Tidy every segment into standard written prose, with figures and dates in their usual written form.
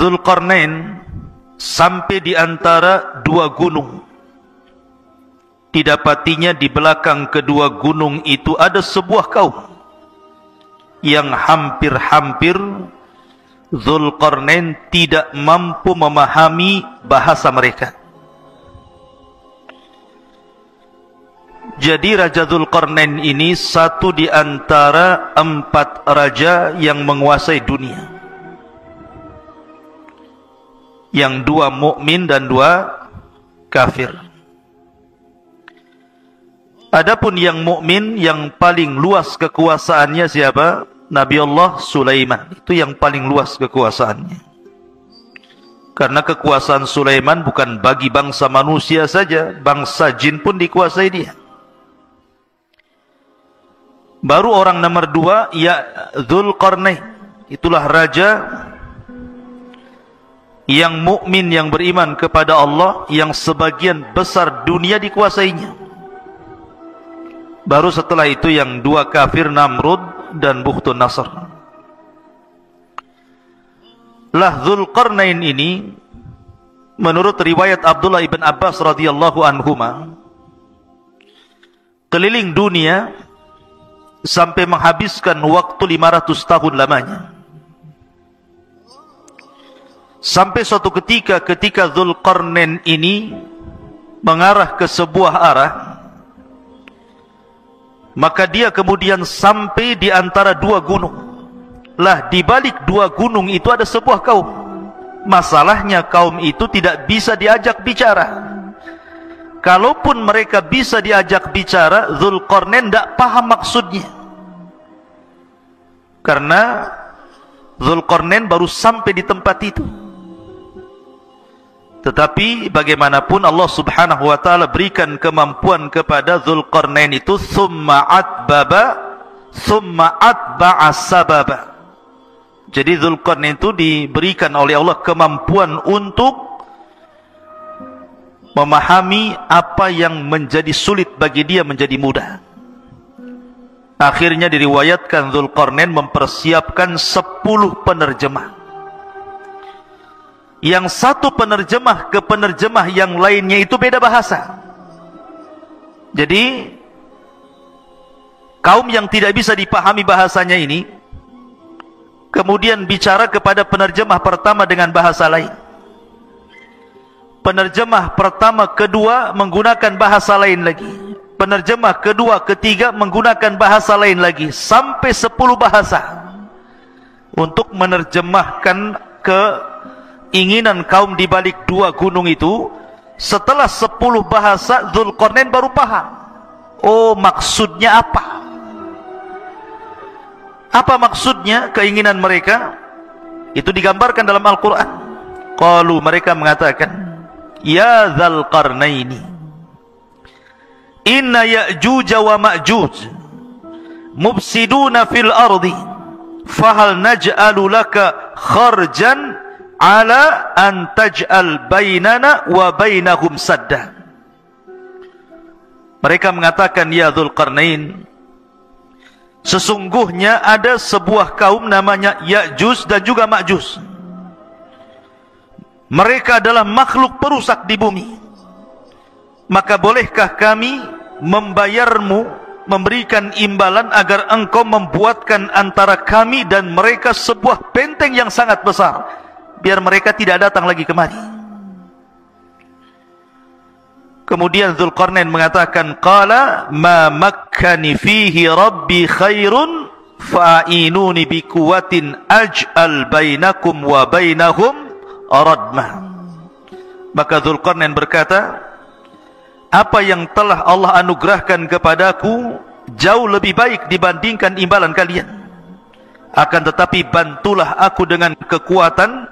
Dzulqarnain sampai di antara dua gunung. Didapatinya di belakang kedua gunung itu ada sebuah kaum yang hampir-hampir Dzulqarnain tidak mampu memahami bahasa mereka. Jadi Raja Dzulqarnain ini satu di antara 4 raja yang menguasai dunia, yang 2 mukmin dan 2 kafir. Adapun yang mukmin yang paling luas kekuasaannya siapa? Nabi Allah Sulaiman. Itu yang paling luas kekuasaannya. Karena kekuasaan Sulaiman bukan bagi bangsa manusia saja, bangsa jin pun dikuasai dia. Baru orang nomor 2 ya Dzulqarnain. Itulah raja yang mukmin, yang beriman kepada Allah, yang sebagian besar dunia dikuasainya. Baru setelah itu yang 2 kafir, Namrud dan Bukhtun Nasr. Lah Dzulqarnain ini menurut riwayat Abdullah ibn Abbas radhiyallahu anhuma keliling dunia sampai menghabiskan waktu 500 tahun lamanya. Sampai suatu ketika Dzulqarnain ini mengarah ke sebuah arah, maka dia kemudian sampai di antara 2 gunung. Lah di balik 2 gunung itu ada sebuah kaum. Masalahnya kaum itu tidak bisa diajak bicara. Kalaupun mereka bisa diajak bicara, Dzulqarnain tidak paham maksudnya. Karena Dzulqarnain baru sampai di tempat itu. Tetapi bagaimanapun Allah subhanahu wa ta'ala berikan kemampuan kepada Dzulqarnain itu, thumma atba'a sababa. Jadi Dzulqarnain itu diberikan oleh Allah kemampuan untuk memahami apa yang menjadi sulit bagi dia menjadi mudah. Akhirnya diriwayatkan Dzulqarnain mempersiapkan 10 penerjemah. Yang satu penerjemah ke penerjemah yang lainnya itu beda bahasa. Jadi kaum yang tidak bisa dipahami bahasanya ini kemudian bicara kepada penerjemah pertama dengan bahasa lain. Penerjemah pertama, kedua menggunakan bahasa lain lagi. Penerjemah kedua, ketiga menggunakan bahasa lain lagi. Sampai 10 bahasa untuk menerjemahkan keinginan kaum di balik 2 gunung itu. Setelah 10 bahasa, Dzulqarnain baru paham. Oh, maksudnya apa? Apa maksudnya keinginan mereka? Itu digambarkan dalam Al-Quran. Qalu, mereka mengatakan, ya Dzulqarnaini, inna Ya'juj wa Ma'juj mufsiduna fil ardi, fahal naj'alu laka kharjan ala an taj'al bainana wa bainahum sadda. Mereka mengatakan, ya Dzulqarnain, sesungguhnya ada sebuah kaum namanya Ya'juj dan juga Ma'juj. Mereka adalah makhluk perusak di bumi. Maka bolehkah kami membayarmu, memberikan imbalan agar engkau membuatkan antara kami dan mereka sebuah benteng yang sangat besar, biar mereka tidak datang lagi kemari. Kemudian Dzulqarnain mengatakan, qala ma makkani fihi rabbi khairun fa'inuni biquwatin aj'al bainakum wa bainahum radmah. Maka Dzulqarnain berkata, apa yang telah Allah anugerahkan kepadaku jauh lebih baik dibandingkan imbalan kalian. Akan tetapi bantulah aku dengan kekuatan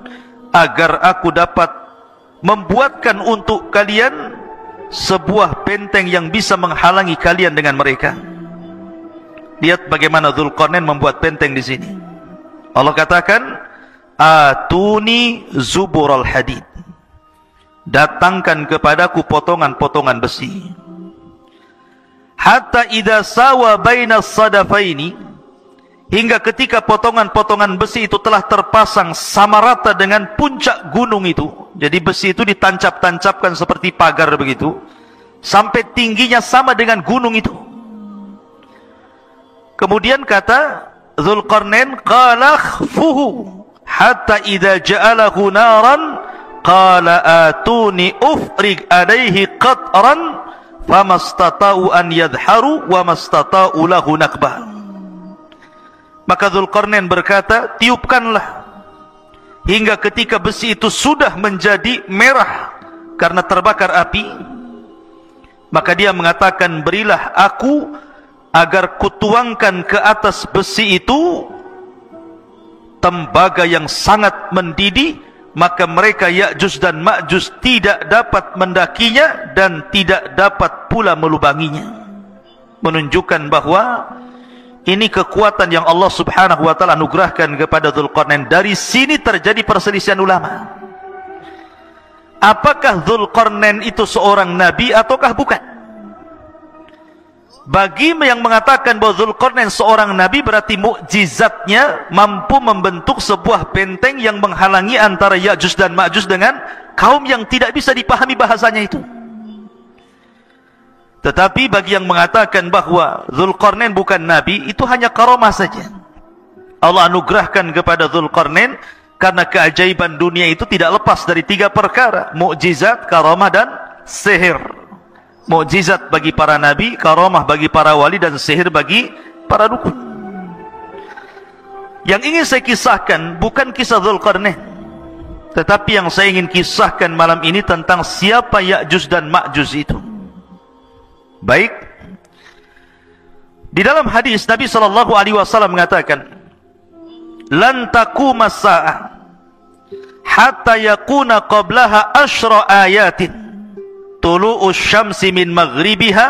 agar aku dapat membuatkan untuk kalian sebuah benteng yang bisa menghalangi kalian dengan mereka. Lihat bagaimana Dzulqarnain membuat benteng di sini. Allah katakan, atuni zubural hadid, datangkan kepadaku potongan-potongan besi. Hatta idza sawa bainas sadafaini, hingga ketika potongan-potongan besi itu telah terpasang sama rata dengan puncak gunung itu. Jadi besi itu ditancap-tancapkan seperti pagar begitu, sampai tingginya sama dengan gunung itu. Kemudian kata Dzulqarnain, qala khfuhu hatta idza ja'alahu naran qala atuni ufrig alaihi qatran famastata'u an yadharu wa mastata'u lahu nakbah. Maka Dzulqarnain berkata, tiupkanlah hingga ketika besi itu sudah menjadi merah karena terbakar api. Maka dia mengatakan, berilah aku agar kutuangkan ke atas besi itu tembaga yang sangat mendidih, maka mereka Ya'juj dan Ma'juj tidak dapat mendakinya dan tidak dapat pula melubanginya. Menunjukkan bahwa ini kekuatan yang Allah subhanahu wa ta'ala anugerahkan kepada Dzulqarnain. Dari sini terjadi perselisihan ulama. Apakah Dzulqarnain itu seorang nabi ataukah bukan? Bagi yang mengatakan bahwa Dzulqarnain seorang nabi, berarti mukjizatnya mampu membentuk sebuah benteng yang menghalangi antara Ya'juj dan Ma'juj dengan kaum yang tidak bisa dipahami bahasanya itu. Tetapi bagi yang mengatakan bahwa Dzulqarnain bukan nabi, itu hanya karamah saja. Allah anugerahkan kepada Dzulqarnain karena keajaiban dunia itu tidak lepas dari 3 perkara: mukjizat, karamah, dan sihir. Mukjizat bagi para nabi, karamah bagi para wali, dan sihir bagi para dukun. Yang ingin saya kisahkan bukan kisah Dzulqarnain, tetapi yang saya ingin kisahkan malam ini tentang siapa Ya'juj dan Ma'juj itu. Baik, di dalam hadis Nabi SAW mengatakan, lan taquma as-sa'ah hatta yakuna qablaha asyra ayatin tulu'us syamsi min maghribiha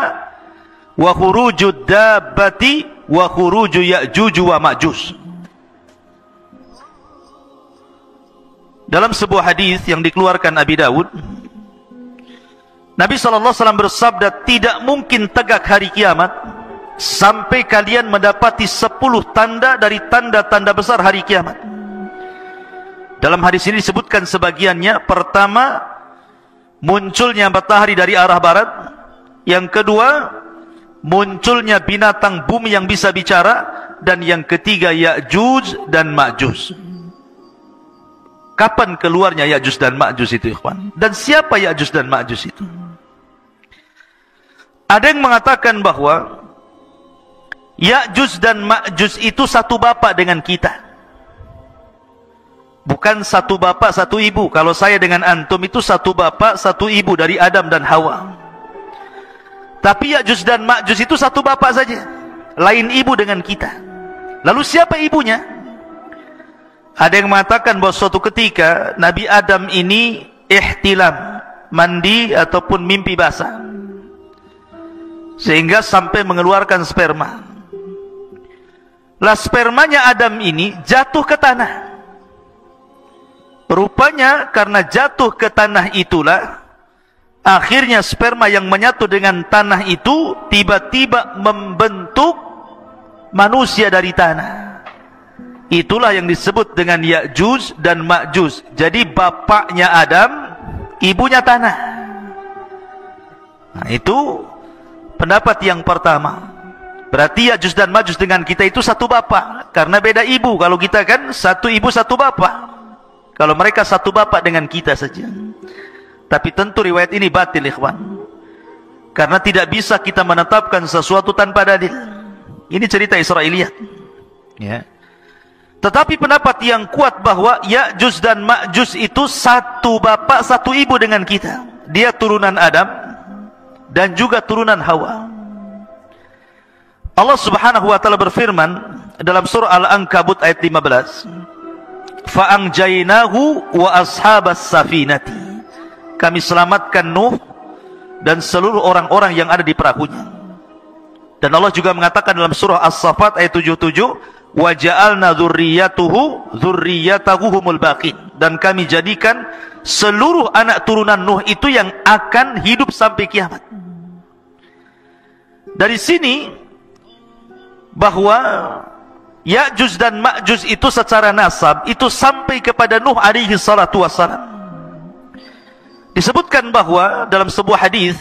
wa khurujud dabbati wa khuruju Ya'juj wa Ma'juj. Dalam sebuah hadis yang dikeluarkan Abi Dawud, Nabi SAW bersabda, tidak mungkin tegak hari kiamat sampai kalian mendapati 10 tanda dari tanda-tanda besar hari kiamat. Dalam hadis ini disebutkan sebagiannya. Pertama, munculnya matahari dari arah barat. Yang kedua, munculnya binatang bumi yang bisa bicara. Dan yang ketiga, Ya'juj dan Ma'juj. Kapan keluarnya Ya'juj dan Ma'juj itu, ikhwan? Dan siapa Ya'juj dan Ma'juj itu? Ada yang mengatakan bahwa Ya'juj dan Ma'juj itu satu bapak dengan kita. Bukan satu bapak, satu ibu. Kalau saya dengan antum itu satu bapak, satu ibu, dari Adam dan Hawa. Tapi Ya'juj dan Ma'juj itu satu bapak saja, lain ibu dengan kita. Lalu siapa ibunya? Ada yang mengatakan bahwa suatu ketika Nabi Adam ini ihtilam, mandi ataupun mimpi basah, sehingga sampai mengeluarkan sperma. Lah spermanya Adam ini jatuh ke tanah. Rupanya karena jatuh ke tanah itulah akhirnya sperma yang menyatu dengan tanah itu tiba-tiba membentuk manusia dari tanah. Itulah yang disebut dengan Ya'juj dan Ma'juj. Jadi bapaknya Adam, ibunya tanah. Nah, itu pendapat yang pertama. Berarti Ya'juj dan Ma'juj dengan kita itu satu bapak, karena beda ibu. Kalau kita kan satu ibu satu bapak. Kalau mereka satu bapak dengan kita saja. Tapi tentu riwayat ini batil, ikhwan. Karena tidak bisa kita menetapkan sesuatu tanpa dalil. Ini cerita Israiliyat. Ya. Tetapi pendapat yang kuat bahwa Ya'juj dan Ma'juj itu satu bapak satu ibu dengan kita. Dia turunan Adam dan juga turunan Hawa. Allah subhanahu wa ta'ala berfirman dalam surah Al-Ankabut ayat 15, fa'angjainahu wa ashabas safinati, kami selamatkan Nuh dan seluruh orang-orang yang ada di perahunya. Dan Allah juga mengatakan dalam surah As-Saffat ayat 77, wa ja'alna dzurriyyatahu humul baqin, dan kami jadikan seluruh anak turunan Nuh itu yang akan hidup sampai kiamat. Dari sini bahwa Ya'juj dan Ma'juj itu secara nasab itu sampai kepada Nuh alaihi salatu wassalam. Disebutkan bahwa dalam sebuah hadis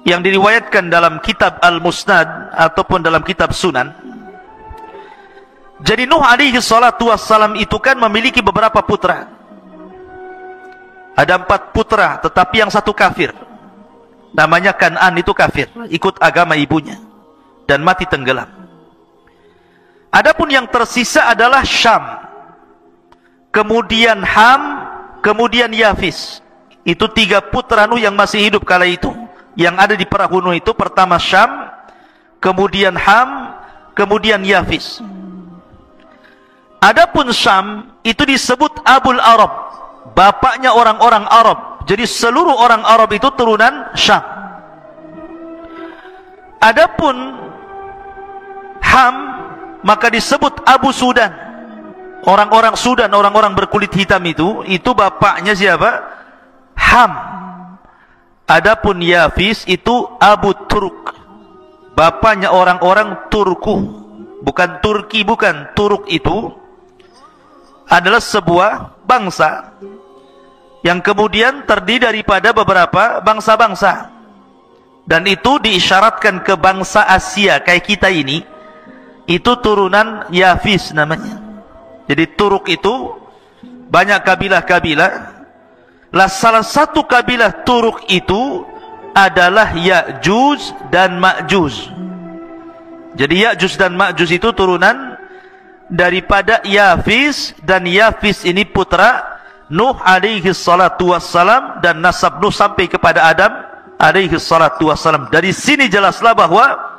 yang diriwayatkan dalam kitab Al-Musnad ataupun dalam kitab Sunan, jadi Nuh alaihi salatu wassalam itu kan memiliki beberapa putra. Ada 4 putra, tetapi yang satu kafir. Namanya Kan'an, itu kafir, ikut agama ibunya dan mati tenggelam. Adapun yang tersisa adalah Syam, kemudian Ham, kemudian Yafis. Itu 3 putra Nuh yang masih hidup kala itu. Yang ada di perahu Nuh itu pertama Syam, kemudian Ham, kemudian Yafis. Adapun Syam itu disebut Abul Arab, bapaknya orang-orang Arab. Jadi seluruh orang Arab itu turunan Syam. Adapun Ham maka disebut Abu Sudan. Orang-orang Sudan, orang-orang berkulit hitam itu bapaknya siapa? Ham. Adapun Yafis itu Abu Turk, bapaknya orang-orang Turku. Bukan Turki, bukan. Turk itu adalah sebuah bangsa yang kemudian terdiri daripada beberapa bangsa-bangsa, dan itu diisyaratkan ke bangsa Asia kayak kita ini. Itu turunan Yafis namanya. Jadi Turk itu banyak kabilah-kabilah. Lah salah satu kabilah Turk itu adalah Ya'juj dan Ma'juj. Jadi Ya'juj dan Ma'juj itu turunan daripada Yafis, dan Yafis ini putra Nuh alaihi salatu wassalam, dan nasab Nuh sampai kepada Adam alaihi salatu wassalam. Dari sini jelaslah bahwa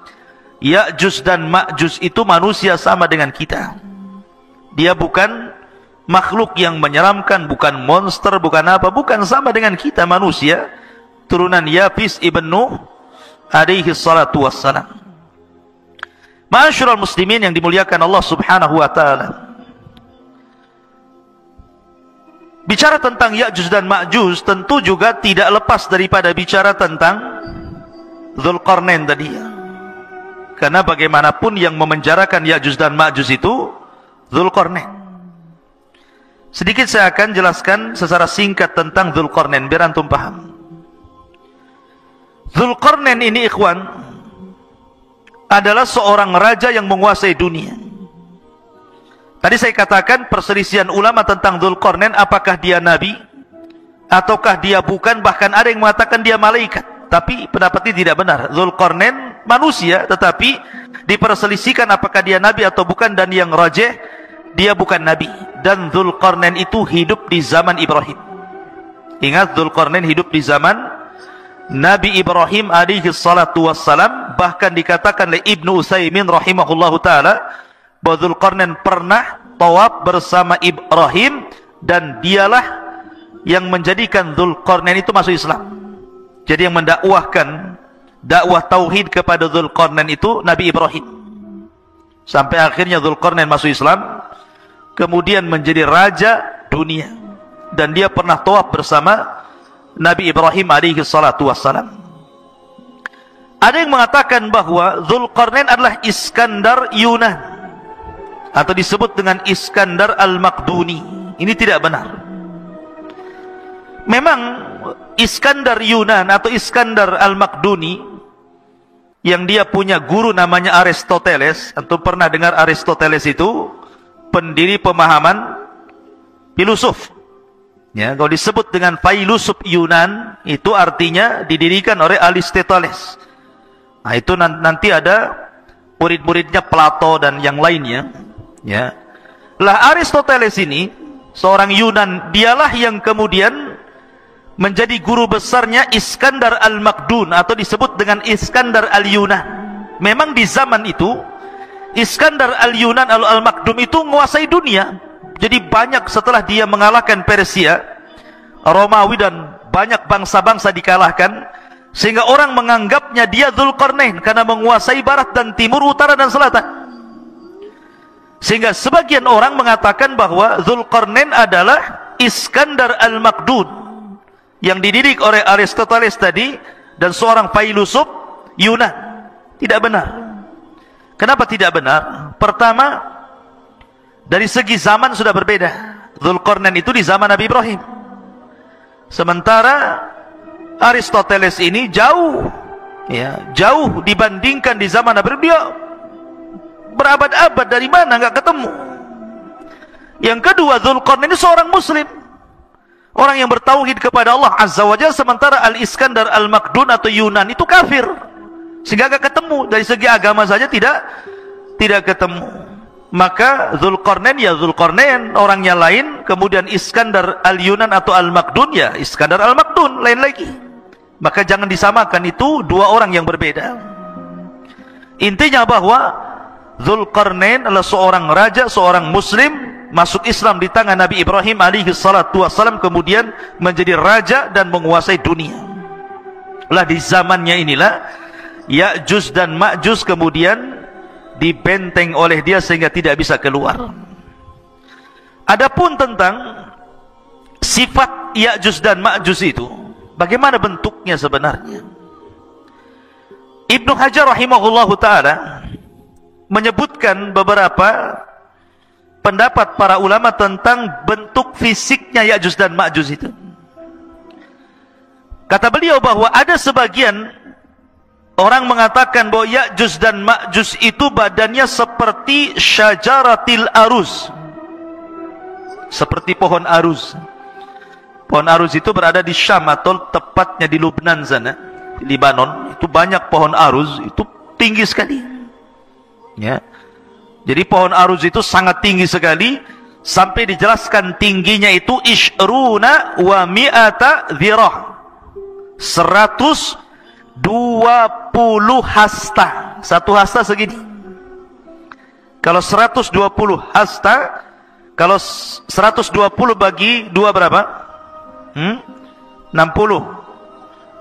Ya'juj dan Ma'juj itu manusia sama dengan kita. Dia bukan makhluk yang menyeramkan, bukan monster, bukan apa, bukan, sama dengan kita manusia, turunan Yafis ibn Nuh alaihi salatu wassalam. Ma'asyiral muslimin yang dimuliakan Allah subhanahu wa ta'ala, bicara tentang Ya'juj dan Ma'juj tentu juga tidak lepas daripada bicara tentang Dzulqarnain tadi. Karena bagaimanapun yang memenjarakan Ya'juj dan Ma'juj itu Dzulqarnain. Sedikit saya akan jelaskan secara singkat tentang Dzulqarnain biar antum paham. Dzulqarnain ini ikhwan adalah seorang raja yang menguasai dunia. Tadi saya katakan perselisihan ulama tentang Dzulqarnain, apakah dia nabi ataukah dia bukan, bahkan ada yang mengatakan dia malaikat. Tapi pendapat ini tidak benar. Dzulqarnain manusia, tetapi diperselisihkan apakah dia nabi atau bukan, dan yang rajih dia bukan nabi. Dan Dzulqarnain itu hidup di zaman Ibrahim. Ingat, Dzulqarnain hidup di zaman Nabi Ibrahim alaihi salatu wassalam. Bahkan dikatakan oleh Ibnu Utsaimin rahimahullahu ta'ala bahwa Dzulqarnain pernah tawaf bersama Ibrahim, dan dialah yang menjadikan Dzulqarnain itu masuk Islam. Jadi yang mendakwahkan dakwah tauhid kepada Dzulqarnain itu Nabi Ibrahim, sampai akhirnya Dzulqarnain masuk Islam, kemudian menjadi raja dunia, dan dia pernah tawaf bersama Nabi Ibrahim alaihi salatu wassalam. Ada yang mengatakan bahwa Dzulqarnain adalah Iskandar Yunan, atau disebut dengan Iskandar Al-Maqduni. Ini tidak benar. Memang Iskandar Yunan atau Iskandar Al-Maqduni, yang dia punya guru namanya Aristoteles. Antum pernah dengar Aristoteles itu pendiri pemahaman filosof. Ya, kalau disebut dengan filosof Yunan, itu artinya didirikan oleh Aristoteles. Nah, itu nanti ada murid-muridnya Plato dan yang lainnya. Ya, lah Aristoteles ini seorang Yunan, dialah yang kemudian menjadi guru besarnya Iskandar Al-Maqdun, atau disebut dengan Iskandar Al-Yunan. Memang di zaman itu Iskandar Al-Yunan Al-Maqdum itu menguasai dunia. Jadi banyak, setelah dia mengalahkan Persia, Romawi, dan banyak bangsa-bangsa dikalahkan, sehingga orang menganggapnya dia Dzulqarnain karena menguasai barat dan timur, utara dan selatan. Sehingga sebagian orang mengatakan bahwa Dzulqarnain adalah Iskandar Al-Maqdun yang dididik oleh Aristoteles tadi, dan seorang filosof Yunan. Tidak benar. Kenapa tidak benar? Pertama, dari segi zaman sudah berbeda. Dzulqarnain itu di zaman Nabi Ibrahim. Sementara Aristoteles ini jauh, ya, jauh dibandingkan di zaman Nabi Ibrahim. Dia berabad-abad, dari mana nggak ketemu. Yang kedua, Dzulqarnain ini seorang muslim, orang yang bertauhid kepada Allah Azza wa Jalla. Sementara Al-Iskandar Al-Makdun atau Yunan itu kafir, sehingga nggak ketemu. Dari segi agama saja tidak ketemu. Maka Dzulqarnain ya Dzulqarnain, orangnya lain. Kemudian Iskandar Al-Yunan atau Al-Makdun ya Iskandar Al-Makdun, lain lagi. Maka jangan disamakan, itu dua orang yang berbeda. Intinya bahwa Dzulqarnain adalah seorang raja, seorang muslim, masuk Islam di tangan Nabi Ibrahim alaihi salatu wassalam, kemudian menjadi raja dan menguasai dunia. Lah di zamannya inilah Ya'juj dan Ma'juj kemudian dibenteng oleh dia sehingga tidak bisa keluar. Adapun tentang sifat Ya'juj dan Ma'juj itu, bagaimana bentuknya sebenarnya? Ibnu Hajar rahimahullahu ta'ala menyebutkan beberapa pendapat para ulama tentang bentuk fisiknya Ya'juj dan Ma'juj itu. Kata beliau bahwa ada sebagian orang mengatakan bahwa Ya'juj dan Ma'juj itu badannya seperti syajaratil aruz, seperti pohon aruz. Pohon aruz itu berada di Syam atau tepatnya di Lubnan sana, di Libanon. Itu banyak pohon aruz, itu tinggi sekali, ya. Jadi pohon aruz itu sangat tinggi sekali, sampai dijelaskan tingginya itu ishruna wa mi'ata dhirah, 120 hasta. Satu hasta segini. Kalau 120 hasta, kalau 120 bagi 2 berapa? 60.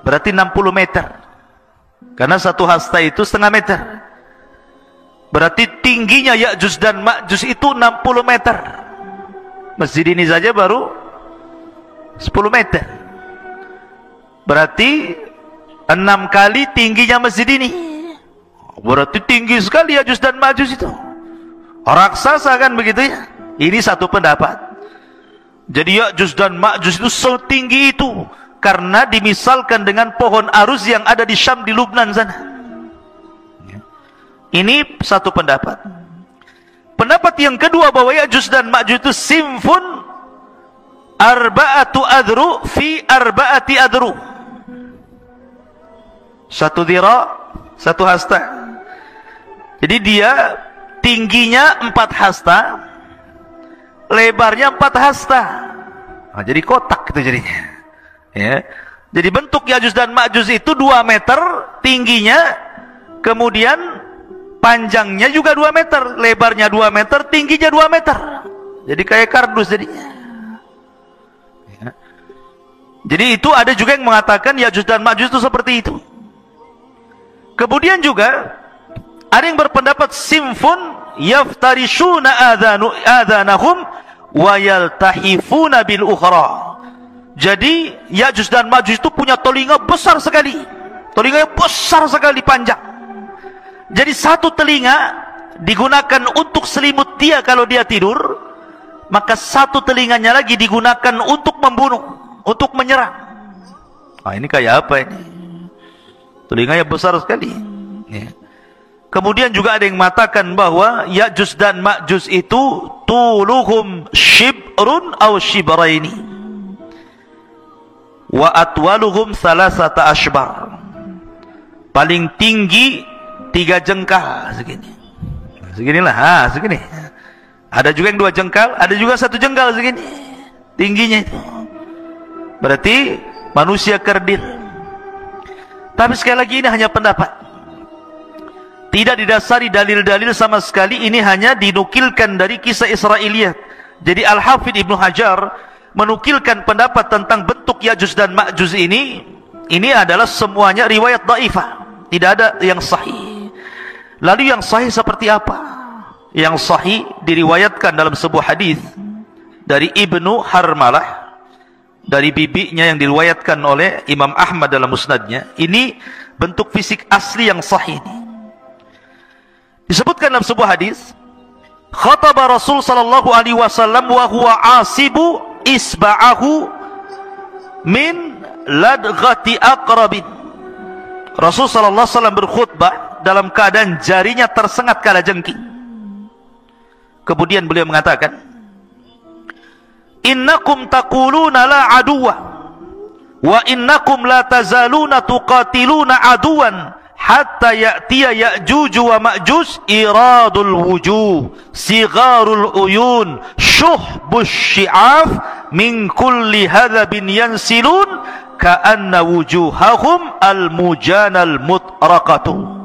Berarti 60 meter. Karena satu hasta itu setengah meter. Berarti tingginya Ya'juj dan Ma'juj itu 60 meter. Masjid ini saja baru 10 meter. Berarti 6 kali tingginya masjid ini. Berarti tinggi sekali Ya'juj dan Ma'juj itu. Raksasa kan begitu ya. Ini satu pendapat. Jadi Ya'juj dan Ma'juj itu setinggi itu karena dimisalkan dengan pohon aruz yang ada di Syam, di Lubnan sana. Ini satu pendapat. Pendapat yang kedua bahwa Ya'juj dan Ma'juj itu simfun arba'atu adru fi arba'ati adru. Satu dhira, satu hasta. Jadi dia tingginya 4 hasta, lebarnya 4 hasta. Nah, jadi kotak itu jadinya. Ya. Jadi bentuk Ya'juj dan Ma'juj itu 2 meter tingginya, kemudian panjangnya juga 2 meter, lebarnya 2 meter, tingginya 2 meter. Jadi kayak kardus jadinya. Ya. Jadi itu ada juga yang mengatakan Ya'juj dan Ma'juj itu seperti itu. Kemudian juga ada yang berpendapat simfun yaftarishuna adhanahum wa yaltahifuna bil ukhra. Jadi Ya'juj dan Ma'juj itu punya telinga besar sekali. Telinganya besar sekali, panjang. Jadi satu telinga digunakan untuk selimut dia kalau dia tidur, maka satu telinganya lagi digunakan untuk membunuh, untuk menyerang. Ah, ini kayak apa ini? Telinganya besar sekali. Ya. Kemudian juga ada yang mengatakan bahwa Ya'juj dan Ma'juj itu tuluhum shibrun aw shibraini wa atwaluhum salasata ashbar. Paling tinggi 3 jengkal segini. Seginilah, segini. Ada juga yang 2 jengkal, ada juga 1 jengkal segini. Tingginya itu. Berarti manusia kerdil. Tapi sekali lagi ini hanya pendapat. Tidak didasari dalil-dalil sama sekali, ini hanya dinukilkan dari kisah Israiliyat. Jadi Al-Hafidh Ibnu Hajar menukilkan pendapat tentang bentuk Ya'juj dan Ma'juj ini adalah semuanya riwayat dhaifah. Tidak ada yang sahih. Lalu yang sahih seperti apa? Yang sahih diriwayatkan dalam sebuah hadis dari Ibnu Harmalah, dari bibinya, yang diriwayatkan oleh Imam Ahmad dalam musnadnya. Ini bentuk fisik asli yang sahih ini. Disebutkan dalam sebuah hadis, khataba Rasul sallallahu alaihi wasallam wa huwa asibu isba'ahu min ladghati aqrabin. Rasul sallallahu alaihi wasallam berkhutbah dalam keadaan jarinya tersengat kalajengking. Kemudian beliau mengatakan, innakum taquluna la aduwa wa innakum la tazaluna tuqatiluna aduwan hatta ya'tiya ya'juj wa ma'juj iradul wujuh sigharul uyun syuhbus syi'af min kulli hadhabin yansilun ka'anna wujuhahum al-mujanal mutraqatu.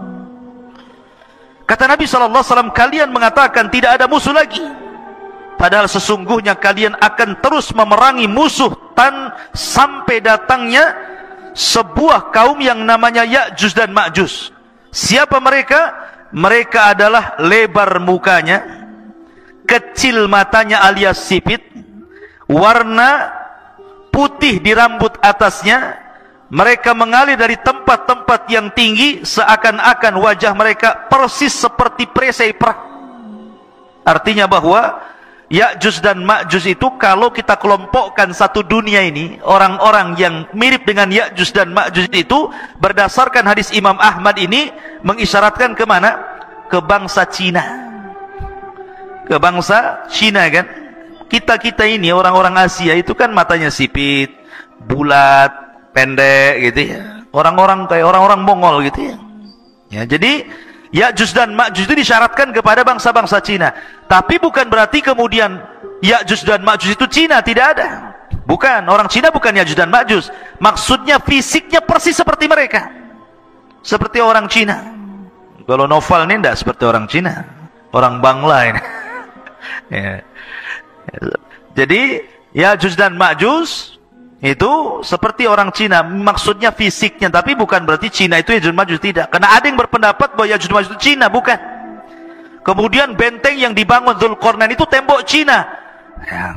Kata Nabi SAW, kalian mengatakan tidak ada musuh lagi, padahal sesungguhnya kalian akan terus memerangi musuh sampai datangnya sebuah kaum yang namanya Ya'juj dan Ma'juj. Siapa mereka? Mereka adalah lebar mukanya, kecil matanya alias sipit, warna putih di rambut atasnya. Mereka mengalir dari tempat-tempat yang tinggi, seakan-akan wajah mereka persis seperti perisai perang. Artinya bahwa Ya'juj dan Ma'juj itu kalau kita kelompokkan satu dunia ini, orang-orang yang mirip dengan Ya'juj dan Ma'juj itu berdasarkan hadis Imam Ahmad ini mengisyaratkan kemana? Ke bangsa Cina. Ke bangsa Cina kan? Kita ini orang-orang Asia itu kan matanya sipit, bulat, pendek gitu ya. Orang-orang kayak orang-orang Mongol gitu ya. Ya, jadi Ya'juj dan Ma'juj itu disyaratkan kepada bangsa-bangsa Cina. Tapi bukan berarti kemudian Ya'juj dan Ma'juj itu Cina, tidak ada. Bukan, orang Cina bukan Ya'juj dan Ma'juj. Maksudnya fisiknya persis seperti mereka. Seperti orang Cina. Kalau Novel ini tidak seperti orang Cina, orang Bangla ini. Ya. Jadi Ya'juj dan Ma'juj itu seperti orang Cina, maksudnya fisiknya, tapi bukan berarti Cina itu Ya'juj dan Ma'juj, tidak. Karena ada yang berpendapat bahwa Ya'juj dan Ma'juj itu Cina, bukan. Kemudian benteng yang dibangun Dzulqarnain itu tembok Cina. Ya,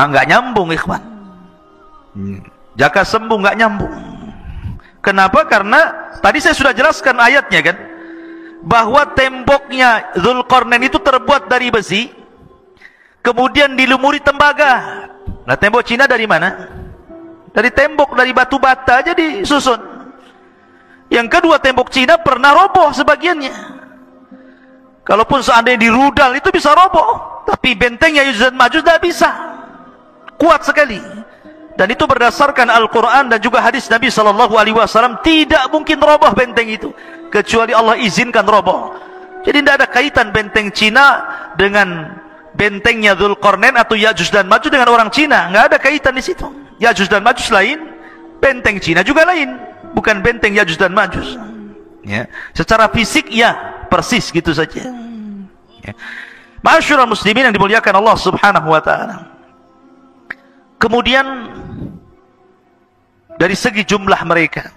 enggak nyambung, ikhwan. Jaka sembung enggak nyambung. Kenapa? Karena tadi saya sudah jelaskan ayatnya kan, bahwa temboknya Dzulqarnain itu terbuat dari besi, kemudian dilumuri tembaga. Nah, tembok Cina dari mana? Dari tembok, dari batu bata aja disusun. Yang kedua, tembok Cina pernah roboh sebagiannya. Kalaupun seandainya dirudal itu bisa roboh, tapi bentengnya Ya'juj dan Ma'juj tidak bisa. Kuat sekali. Dan itu berdasarkan Al-Quran dan juga hadis Nabi SAW, tidak mungkin roboh benteng itu kecuali Allah izinkan roboh. Jadi tidak ada kaitan benteng Cina dengan bentengnya Dzulqarnain atau Ya'juj dan Ma'juj dengan orang Cina. Nggak ada kaitan di situ. Ya'juj dan Ma'juj lain, benteng Cina juga lain, bukan benteng Ya'juj dan Ma'juj. Ya, secara fisik ya persis gitu saja. Ya. Ma'asyiral muslimin yang dimuliakan Allah Subhanahu wa taala. Kemudian dari segi jumlah mereka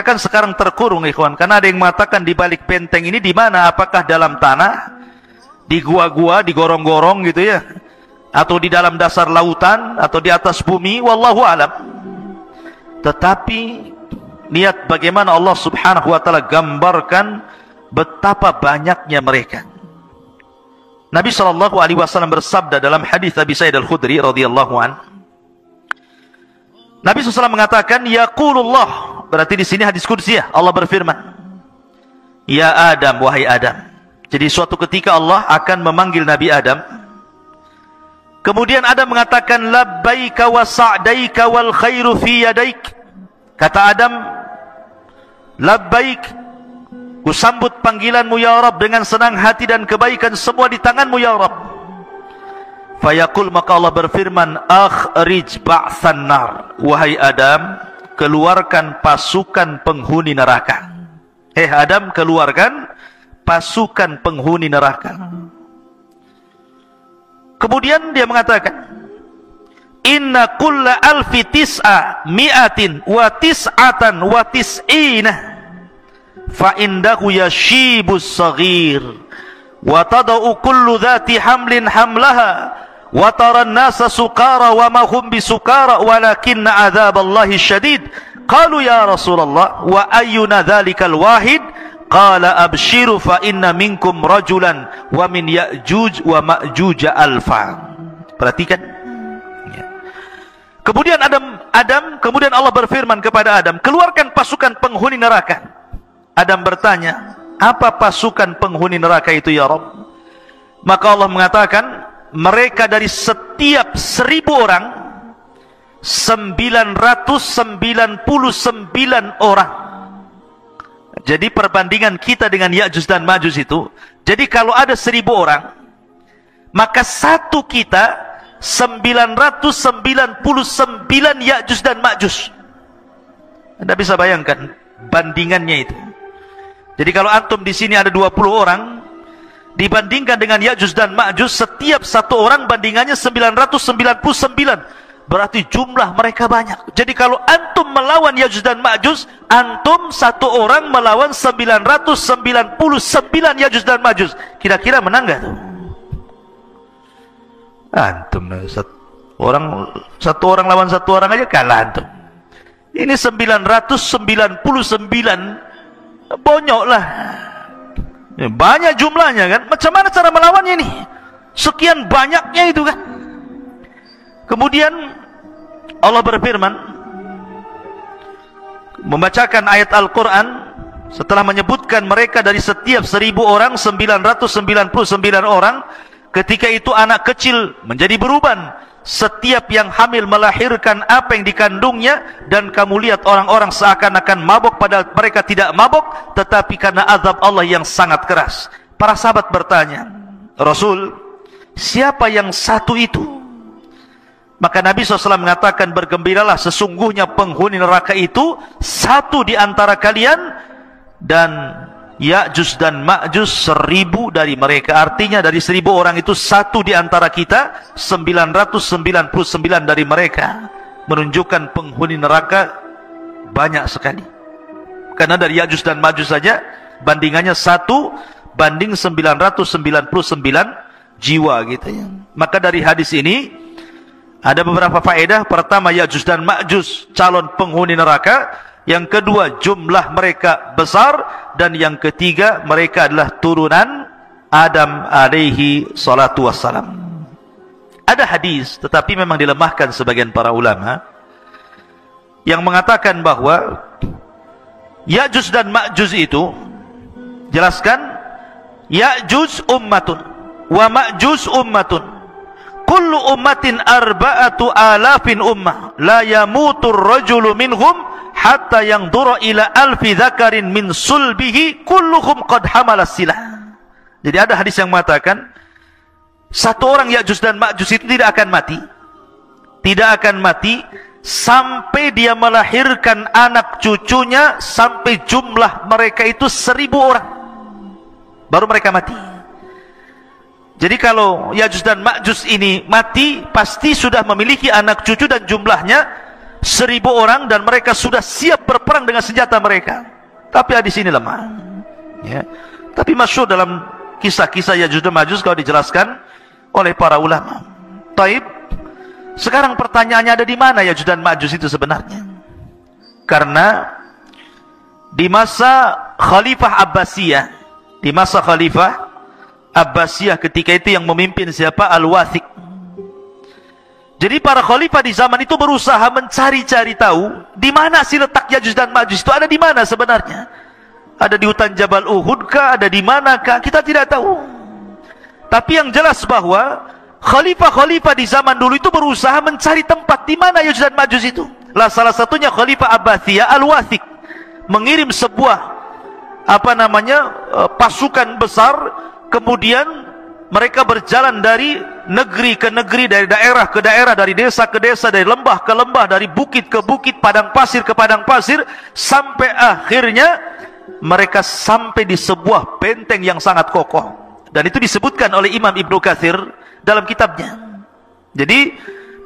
kan sekarang terkurung, ikhwan, karena ada yang mengatakan di balik benteng ini di mana? Apakah dalam tanah, di gua-gua, di gorong-gorong gitu ya, atau di dalam dasar lautan, atau di atas bumi, wallahu alam. Tetapi lihat bagaimana Allah Subhanahu wa taala gambarkan betapa banyaknya mereka. Nabi sallallahu alaihi wasallam bersabda dalam hadis Abi Sa'id Al-Khudri radhiyallahu an. Nabi SAW mengatakan, yaqulullah, berarti di sini hadis qudsiyah, Allah berfirman, ya Adam, wahai Adam. Jadi suatu ketika Allah akan memanggil Nabi Adam. Kemudian Adam mengatakan, labbaika wa sa'daika wal khairu fi yadaik. Kata Adam, labbaik, ku sambut panggilanmu ya Rabb dengan senang hati dan kebaikan semua di tanganmu ya Rabb. Fayaqul, maka Allah berfirman, akhrij ba'than nar. Wahai Adam, keluarkan pasukan penghuni neraka. Adam, keluarkan pasukan penghuni neraka. Kemudian dia mengatakan, inna kulla alfi tis'a mi'atin wa tis'atan wa tis'ina fa indahu yashibus saghir wa tada'u kullu dhati hamlin hamlaha wa tara an-nasa sukara wa ma hum bisukara walakinna adzaballahi syadid. Qalu ya Rasulullah wa ayyuna dhalikal wahid? qala abshiru fa inna minkum rajulan wa min Ya'juj wa Ma'juj alfa. Perhatikan. Kemudian kemudian Allah berfirman kepada Adam, keluarkan pasukan penghuni neraka. Adam bertanya, apa pasukan penghuni neraka itu ya Rabb? Maka Allah mengatakan, mereka dari setiap 1000 orang 999 orang. Jadi perbandingan kita dengan Ya'juj dan Ma'juj itu, jadi kalau ada 1000 orang, maka satu kita 999 Ya'juj dan Ma'juj. Anda bisa bayangkan bandingannya itu. Jadi kalau antum di sini ada 20 orang, dibandingkan dengan Ya'juj dan Ma'juj, setiap satu orang bandingannya 999. Berarti jumlah mereka banyak. Jadi kalau antum melawan Ya'juj dan Ma'juj, antum satu orang melawan 999 Ya'juj dan Ma'juj. Kira-kira menang gak tuh? Antum satu orang lawan satu orang aja kalah antum. Ini 999, bonyok lah. Banyak jumlahnya kan. Macam mana cara melawannya ini? Sekian banyaknya itu kan. Kemudian Allah berfirman, membacakan ayat Al-Quran setelah menyebutkan mereka dari setiap 1000 orang 999 orang. Ketika itu anak kecil menjadi beruban, setiap yang hamil melahirkan apa yang dikandungnya, dan kamu lihat orang-orang seakan-akan mabuk padahal mereka tidak mabuk, tetapi karena azab Allah yang sangat keras. Para sahabat bertanya, Rasul, siapa yang satu itu? Maka Nabi SAW mengatakan, bergembiralah, sesungguhnya penghuni neraka itu satu di antara kalian, dan Ya'juj dan Ma'juj 1000 dari mereka. Artinya dari 1000 orang itu satu di antara kita, 999 dari mereka. Menunjukkan penghuni neraka banyak sekali. Karena dari Ya'juj dan Ma'juj saja bandingannya 1 banding 999 jiwa gitu ya. Maka dari hadis ini ada beberapa faedah. Pertama, Ya'juj dan Ma'juj calon penghuni neraka. Yang kedua, jumlah mereka besar. Dan yang ketiga, mereka adalah turunan Adam alaihi salatu wassalam. Ada hadis, tetapi memang dilemahkan sebagian para ulama, yang mengatakan bahwa Ya'juj dan Ma'juj itu, jelaskan, Ya'juj ummatun wa Ma'juj ummatun, kullu ummatin arba'atu alafin ummah, la yamutur rajulu minhum hatta yang dura ila alfi dzakarin min sulbihi kulluhum qad hamala silah. Jadi ada hadis yang mengatakan, satu orang Ya'juj dan Ma'juj itu tidak akan mati. Tidak akan mati sampai dia melahirkan anak cucunya, sampai jumlah mereka itu 1000 orang. Baru mereka mati. Jadi kalau Ya'juj dan Ma'juj ini mati, pasti sudah memiliki anak cucu dan jumlahnya 1000 orang, dan mereka sudah siap berperang dengan senjata mereka. Tapi hadis ini lemah ya. Tapi masyhur dalam kisah-kisah Ya'juj dan Ma'juj kalau dijelaskan oleh para ulama. Taib. Sekarang pertanyaannya, ada di mana Ya'juj dan Ma'juj itu sebenarnya? Karena di masa Khalifah Abbasiyah, di masa Khalifah Abbasiyah ketika itu yang memimpin siapa? Al-Wathiq. Jadi para khalifah di zaman itu berusaha mencari-cari tahu di mana sih letak Ya'juj dan Ma'juj itu, ada di mana sebenarnya? Ada di hutan Jabal Uhud kah? Ada di manakah? Kita tidak tahu. Tapi yang jelas bahwa khalifah-khalifah di zaman dulu itu berusaha mencari tempat di mana Ya'juj dan Ma'juj itu. Lah salah satunya Khalifah Abbasiyah Al-Wathiq mengirim sebuah pasukan besar, kemudian mereka berjalan dari negeri ke negeri, dari daerah ke daerah, dari desa ke desa, dari lembah ke lembah, dari bukit ke bukit, padang pasir ke padang pasir, sampai akhirnya mereka sampai di sebuah benteng yang sangat kokoh. Dan itu disebutkan oleh Imam Ibnu Katsir dalam kitabnya. Jadi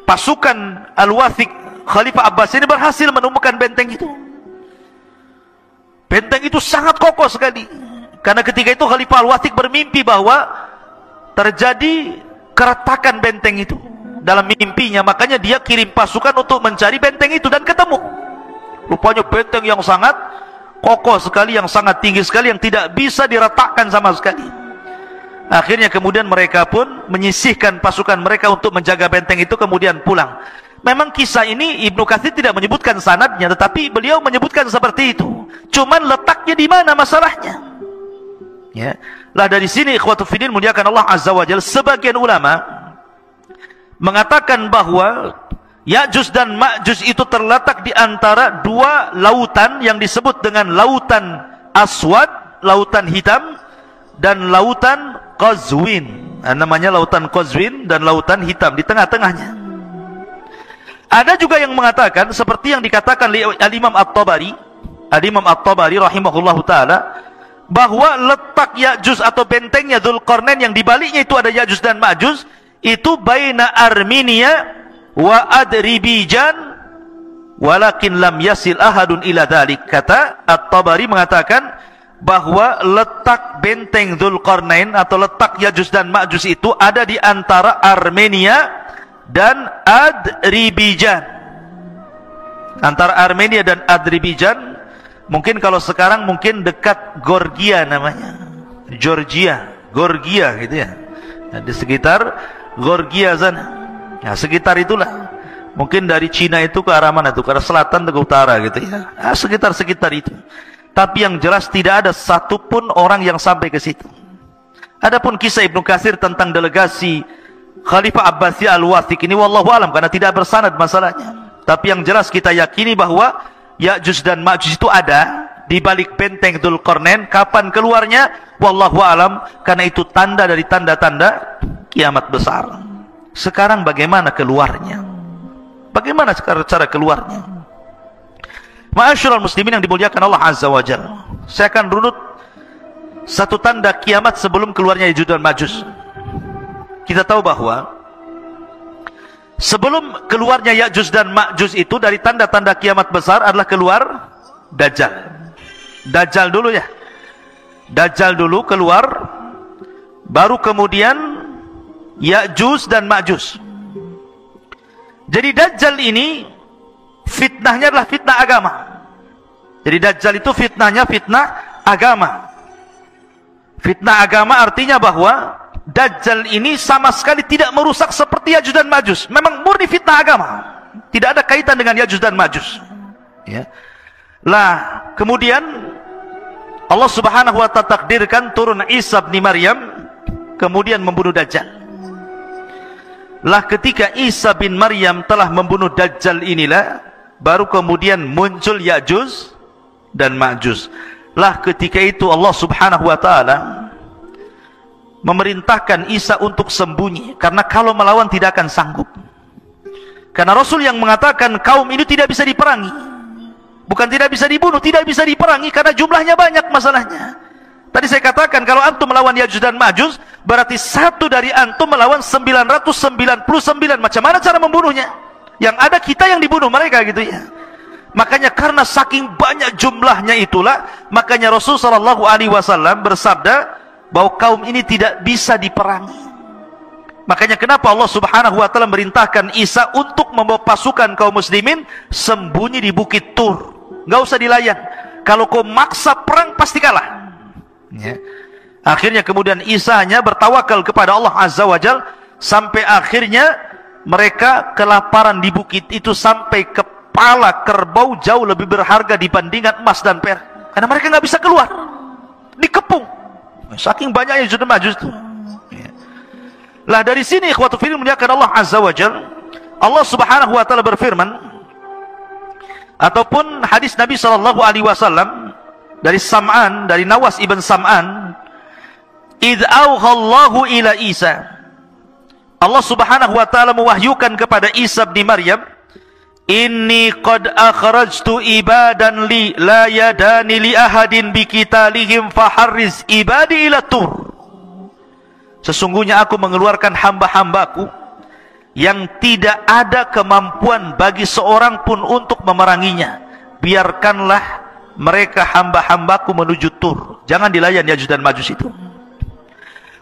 pasukan Al-Wathiq Khalifah Abbas ini berhasil menemukan benteng itu. Benteng itu sangat kokoh sekali. Karena ketika itu Khalifah Al-Wathiq bermimpi bahwa terjadi keretakan benteng itu dalam mimpinya. Makanya dia kirim pasukan untuk mencari benteng itu, dan ketemu. Rupanya benteng yang sangat kokoh sekali, yang sangat tinggi sekali, yang tidak bisa diretakkan sama sekali. Akhirnya kemudian mereka pun menyisihkan pasukan mereka untuk menjaga benteng itu, kemudian pulang. Memang kisah ini Ibnu Katsir tidak menyebutkan sanadnya, tetapi beliau menyebutkan seperti itu. Cuman letaknya di mana masalahnya? Ya. Lah dari sini ikhwatu fiddin muliakan Allah Azza wa Jalla, sebagian ulama mengatakan bahwa Ya'juj dan Ma'juj itu terletak di antara dua lautan yang disebut dengan lautan Aswad, lautan hitam, dan lautan Qazwin. Namanya lautan Qazwin dan lautan hitam, di tengah-tengahnya. Ada juga yang mengatakan seperti yang dikatakan oleh Al-Imam At-Tabari, Al-Imam At-Tabari rahimahullahu taala, bahwa letak Ya'juj atau bentengnya Dzulqarnain yang dibaliknya itu ada Ya'juj dan Ma'juj, itu baina Armenia wa Adribijan walakin lam yasil ahadun ila dzalik. Kata At-Tabari mengatakan bahwa letak benteng Dzulqarnain atau letak Ya'juj dan Ma'juj itu ada di antara Armenia dan Adribijan. Antara Armenia dan Adribijan, mungkin kalau sekarang mungkin dekat Georgia namanya, Georgia gitu ya. Nah, di sekitar Georgia sana. Nah, sekitar itulah. Mungkin dari Cina itu ke arah mana itu? Ke arah selatan atau ke utara gitu ya. Nah, sekitar itu. Tapi yang jelas tidak ada satupun orang yang sampai ke situ. Adapun kisah Ibnu Katsir tentang delegasi Khalifah Abbasiyah Al-Wathiq ini wallahu alam, karena tidak bersanad masalahnya. Tapi yang jelas kita yakini bahwa Ya'juj dan Ma'juj itu ada di balik benteng Dzulqarnain. Kapan keluarnya? Wallahu alam, karena itu tanda dari tanda-tanda kiamat besar. Sekarang bagaimana keluarnya? Bagaimana cara keluarnya? Ma'asyiral muslimin yang dimuliakan Allah Azza wa Jalla, saya akan runut satu tanda kiamat sebelum keluarnya Ya'juj dan Ma'juj. Kita tahu bahwa sebelum keluarnya Ya'juj dan Ma'juj itu, dari tanda-tanda kiamat besar adalah keluar Dajjal. Dajjal dulu ya. Dajjal dulu keluar, baru kemudian Ya'juj dan Ma'juj. Jadi Dajjal ini fitnahnya adalah fitnah agama. Jadi Dajjal itu fitnahnya fitnah agama. Fitnah agama artinya bahwa Dajjal ini sama sekali tidak merusak seperti Ya'juj dan Ma'juj. Memang murni fitnah agama, tidak ada kaitan dengan Ya'juj dan Ma'juj. Ya. Lah kemudian Allah Subhanahu wa ta'ala takdirkan turun Isa bin Maryam, kemudian membunuh Dajjal. Lah ketika Isa bin Maryam telah membunuh Dajjal inilah, baru kemudian muncul Ya'juj dan Ma'juj. Lah ketika itu Allah Subhanahu wa ta'ala memerintahkan Isa untuk sembunyi, karena kalau melawan tidak akan sanggup. Karena Rasul yang mengatakan kaum ini tidak bisa diperangi, bukan tidak bisa dibunuh, tidak bisa diperangi karena jumlahnya banyak masalahnya. Tadi saya katakan kalau antum melawan Ya'juj dan Ma'juj, berarti satu dari antum melawan 999. Macam mana cara membunuhnya? Yang ada kita yang dibunuh mereka gitu ya. Makanya karena saking banyak jumlahnya itulah, makanya Rasul SAW bersabda bahwa kaum ini tidak bisa diperangi. Makanya kenapa Allah Subhanahu wa ta'ala merintahkan Isa untuk membawa pasukan kaum muslimin sembunyi di Bukit Tur. Nggak usah dilayan. Kalau kau maksa perang pasti kalah. Ya. Akhirnya kemudian Isa hanya bertawakal kepada Allah Azza wa Jal, sampai akhirnya mereka kelaparan di bukit itu, sampai kepala kerbau jauh lebih berharga dibandingkan emas dan perak, karena mereka nggak bisa keluar, dikepung saking banyaknya Ya'juj dan Ma'juj itu. Ya. Lah dari sini ikhwatu fillah muliakan Allah Azza wa Jal, Allah Subhanahu wa ta'ala berfirman, ataupun hadis Nabi SAW dari Sam'an, dari Nawas ibn Sam'an, idh awhallahu ila Isa, Allah Subhanahu wa ta'ala mewahyukan kepada Isa bin Maryam, inni qad akhrajtu ibadan li la yadani li ahadin biqitalihim faharriz ibadi ila Tur. Sesungguhnya aku mengeluarkan hamba-hambaku yang tidak ada kemampuan bagi seorang pun untuk memeranginya. Biarkanlah mereka hamba-hambaku menuju Tur. Jangan dilayan Ya'juj dan Ma'juj itu.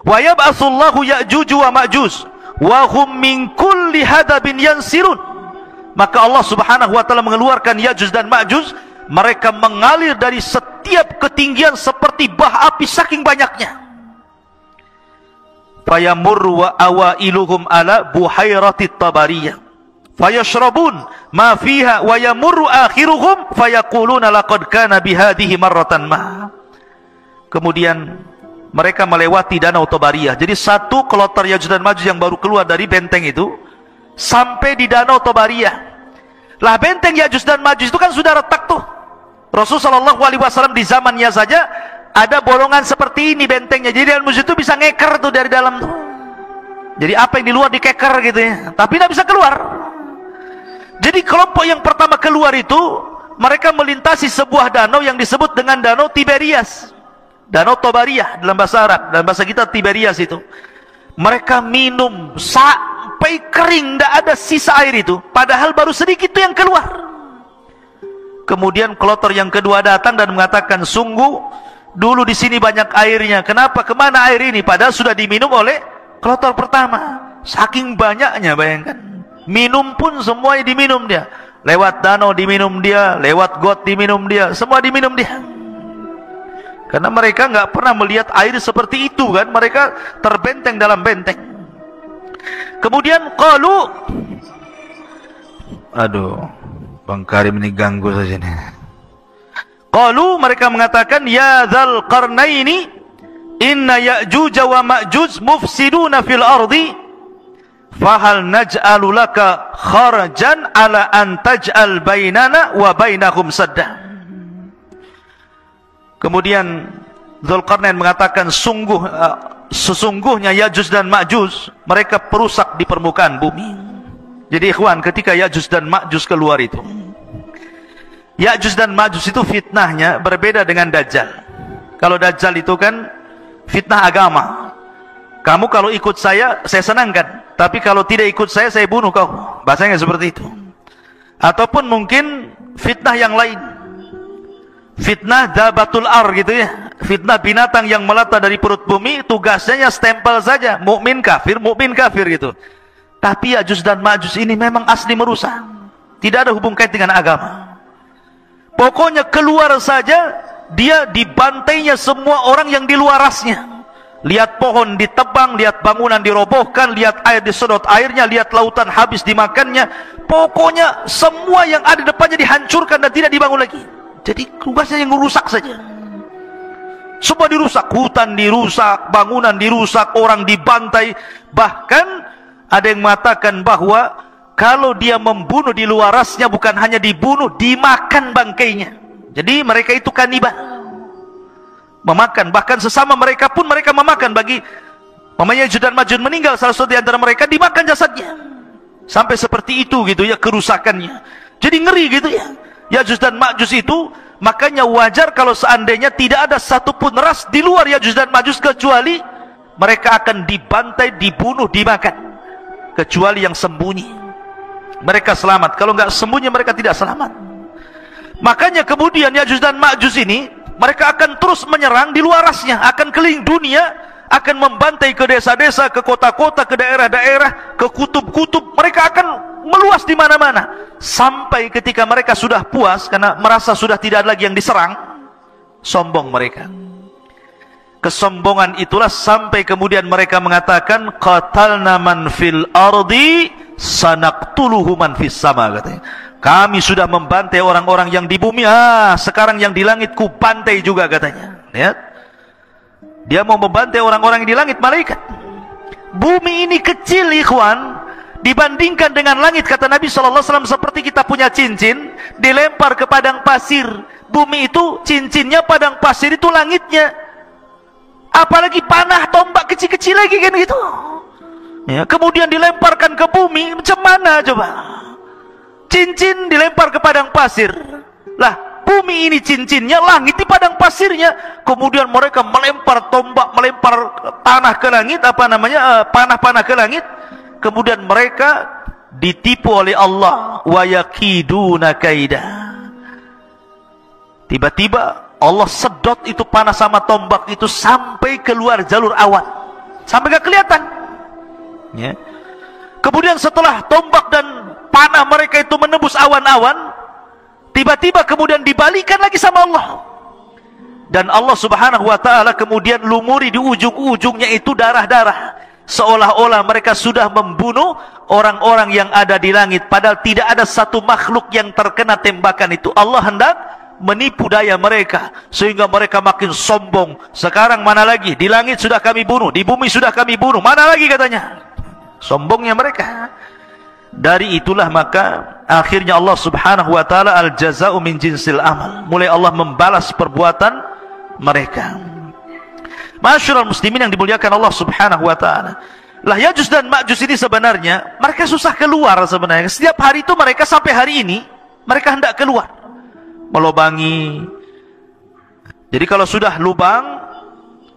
Wa yab'atsullahu Ya'juj wa Ma'juj wa hum min kulli hadabin yansirun. Maka Allah Subhanahu wa ta'ala mengeluarkan Ya'juj dan Ma'juj mereka mengalir dari setiap ketinggian seperti bah api saking banyaknya. Fayamurru wa awailuhum ala buhairatit tabariyah fayashrabun ma fiha wa yamurru akhiruhum fayaquluna laqad kana bihadhihi marratan ma. Kemudian mereka melewati danau Tabariyah. Jadi satu kloter Yajuj dan Majuj yang baru keluar dari benteng itu sampai di danau Tabariyah. Lah benteng Yajuj dan Majuj itu kan sudah retak tuh. Rasulullah SAW di zamannya saja ada bolongan seperti ini bentengnya. Jadi dan Majuj itu bisa ngeker tuh dari dalam tuh. Jadi apa yang di luar dikeker gitu ya, tapi tidak bisa keluar. Jadi kelompok yang pertama keluar itu mereka melintasi sebuah danau yang disebut dengan Danau Tiberias, Danau Tabariyah dalam bahasa Arab, dalam bahasa kita Tiberias itu. Mereka minum sampai kering, tidak ada sisa air itu, padahal baru sedikit itu yang keluar. Kemudian kloter yang kedua datang dan mengatakan, sungguh dulu di sini banyak airnya, kenapa kemana air ini? Padahal sudah diminum oleh kloter pertama. Saking banyaknya, bayangkan. Minum pun semuanya diminum dia. Lewat danau diminum dia, lewat got diminum dia, semua diminum dia. Karena mereka nggak pernah melihat air seperti itu kan, mereka terbenteng dalam benteng. Kemudian qalu, aduh, Bang Karim ini ganggu saja nih. Qalu, mereka mengatakan, ya dzal qarnaini inna ya'juj wa ma'juj mufsiduna fil ardi fahal naj'alu laka kharajan ala an taj'al bainana wa bainahum sadda. Kemudian Dzulqarnain mengatakan, sesungguhnya Ya'juj dan Ma'juj mereka perusak di permukaan bumi. Jadi ikhwan, ketika Ya'juj dan Ma'juj keluar itu, Ya'juj dan Ma'juj itu fitnahnya berbeda dengan Dajjal. Kalau Dajjal itu kan fitnah agama. Kamu kalau ikut saya senangkan, tapi kalau tidak ikut saya bunuh kau. Bahasanya seperti itu. Ataupun mungkin fitnah yang lain, fitnah dabatul ar gitu ya, fitnah binatang yang melata dari perut bumi, tugasnya stempel saja, mukmin kafir gitu. Tapi Ya'juj dan Ma'juj ini memang asli merusak, tidak ada hubung kait dengan agama. Pokoknya keluar saja, dia dibantainya semua orang yang di luarasnya. Lihat pohon ditebang, lihat bangunan dirobohkan, lihat air disedot airnya, lihat lautan habis dimakannya. Pokoknya semua yang ada depannya dihancurkan dan tidak dibangun lagi. Jadi tugasnya yang merusak saja. Semua dirusak, hutan dirusak, bangunan dirusak, orang dibantai. Bahkan ada yang mengatakan bahwa kalau dia membunuh di luarasnya, bukan hanya dibunuh, dimakan bangkainya. Jadi mereka itu kanibal, memakan, bahkan sesama mereka pun mereka memakan. Bagi mamanya Ya'juj dan Ma'juj meninggal, salah satu di antara mereka dimakan jasadnya. Sampai seperti itu gitu ya kerusakannya. Jadi ngeri gitu ya Ya'juj dan Ma'juj itu. Makanya wajar kalau seandainya tidak ada satupun ras di luar Ya'juj dan Ma'juj, kecuali mereka akan dibantai, dibunuh, dimakan, kecuali yang sembunyi. Mereka selamat. Kalau nggak sembunyi mereka tidak selamat. Makanya kemudian Ya'juj dan Ma'juj ini mereka akan terus menyerang di luarasnya, akan keliling dunia, akan membantai ke desa-desa, ke kota-kota, ke daerah-daerah, ke kutub-kutub. Mereka akan meluas di mana-mana. Sampai ketika mereka sudah puas, karena merasa sudah tidak ada lagi yang diserang, sombong mereka. Kesombongan itulah sampai kemudian mereka mengatakan, qatalna man fil ardi sanaqtuluhu man fis sama, katanya. Kami sudah membantai orang-orang yang di bumi, sekarang yang di langit ku bantai juga, katanya. Lihat, dia mau membantai orang-orang yang di langit, malaikat. Bumi ini kecil ikhwan, dibandingkan dengan langit, kata Nabi SAW, seperti kita punya cincin dilempar ke padang pasir. Bumi itu cincinnya, padang pasir itu langitnya. Apalagi panah tombak kecil-kecil lagi kan gitu ya. Kemudian dilemparkan ke bumi, macam mana coba? Cincin dilempar ke padang pasir. Lah, bumi ini cincinnya, langit di padang pasirnya. Kemudian mereka melempar tombak, melempar tanah ke langit, panah-panah ke langit. Kemudian mereka ditipu oleh Allah. Wa yakiduna kaida. Tiba-tiba Allah sedot itu panah sama tombak itu sampai keluar jalur awan, sampai gak kelihatan ya. Kemudian setelah tombak dan panah mereka itu menembus awan-awan, Tiba-tiba kemudian dibalikan lagi sama Allah. Dan Allah subhanahu wa ta'ala kemudian lumuri di ujung-ujungnya itu darah-darah. Seolah-olah mereka sudah membunuh orang-orang yang ada di langit. Padahal tidak ada satu makhluk yang terkena tembakan itu. Allah hendak menipu daya mereka. Sehingga mereka makin sombong. Sekarang mana lagi? Di langit sudah kami bunuh. Di bumi sudah kami bunuh. Mana lagi katanya? Sombongnya mereka. Dari itulah maka akhirnya Allah subhanahu wa ta'ala al-jaza'u min jinsil amal. Mulai Allah membalas perbuatan mereka. Masyarul muslimin yang dimuliakan Allah subhanahu wa ta'ala. Lah Ya'juj dan Ma'juj ini sebenarnya mereka susah keluar sebenarnya. Setiap hari itu mereka sampai hari ini mereka hendak keluar melobangi. Jadi kalau sudah lubang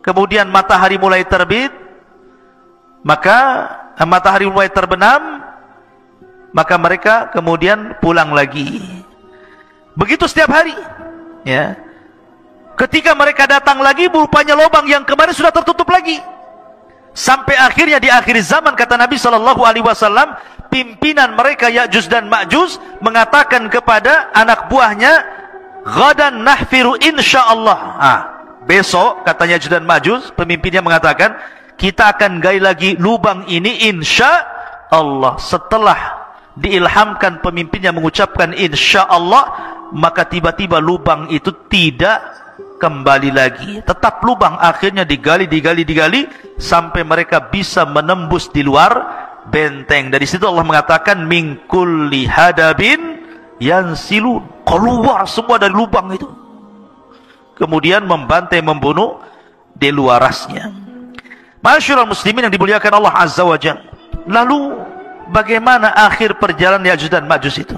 kemudian matahari mulai terbit, maka matahari mulai terbenam, maka mereka kemudian pulang lagi. Begitu setiap hari, ya. Ketika mereka datang lagi, rupanya lubang yang kemarin sudah tertutup lagi. Sampai akhirnya di akhir zaman kata Nabi SAW, pimpinan mereka Ya'juj dan Ma'juj mengatakan kepada anak buahnya, "Ghadan nahfiru insyaallah." Besok katanya Ya'juj dan Ma'juj, pemimpinnya mengatakan, kita akan gali lagi lubang ini insyaallah. Setelah diilhamkan pemimpinnya mengucapkan insyaallah, maka tiba-tiba lubang itu tidak kembali lagi, tetap lubang. Akhirnya digali sampai mereka bisa menembus di luar benteng. Dari situ Allah mengatakan min kulli hadabin yansilun, keluar semua dari lubang itu, kemudian membantai, membunuh di luarasnya. Masyarul muslimin yang dimuliakan Allah azza wa jalla. Lalu bagaimana akhir perjalanan Ya'juj dan Ma'juj itu?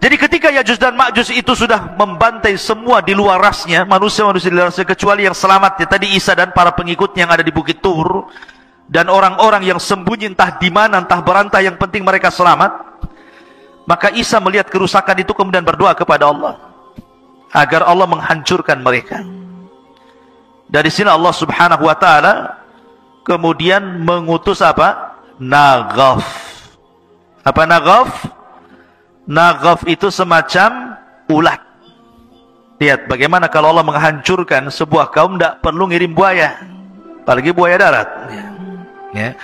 Jadi ketika Ya'juj dan Ma'juj itu sudah membantai semua di luar rasnya, manusia-manusia di luar rasnya, kecuali yang selamat ya, tadi Isa dan para pengikutnya yang ada di Bukit Tur, dan orang-orang yang sembunyi entah di mana, entah berantai, yang penting mereka selamat. Maka Isa melihat kerusakan itu kemudian berdoa kepada Allah agar Allah menghancurkan mereka. Dari sini Allah subhanahu wa ta'ala kemudian mengutus apa? Naghaf. Apa Naghaf? Naghaf itu semacam ulat. Lihat bagaimana kalau Allah menghancurkan sebuah kaum, tidak perlu ngirim buaya, apalagi buaya darat, ya.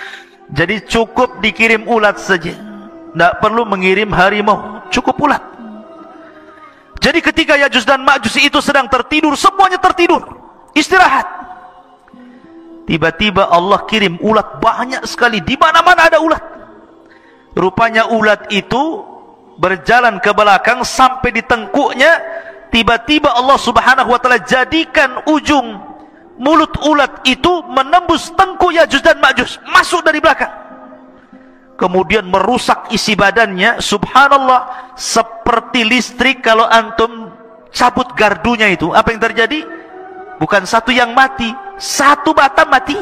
Jadi cukup dikirim ulat saja, tidak perlu mengirim harimau, cukup ulat. Jadi ketika Ya'juj dan Ma'juj itu sedang tertidur, semuanya tertidur, istirahat, tiba-tiba Allah kirim ulat banyak sekali, di mana-mana ada ulat. Rupanya ulat itu berjalan ke belakang sampai di tengkuknya. Tiba-tiba Allah subhanahu wa ta'ala jadikan ujung mulut ulat itu menembus tengkuk Ya'juj dan Ma'juj, masuk dari belakang, kemudian merusak isi badannya. Subhanallah, seperti listrik kalau antum cabut gardunya itu, apa yang terjadi? Bukan satu yang mati, satu batang mati.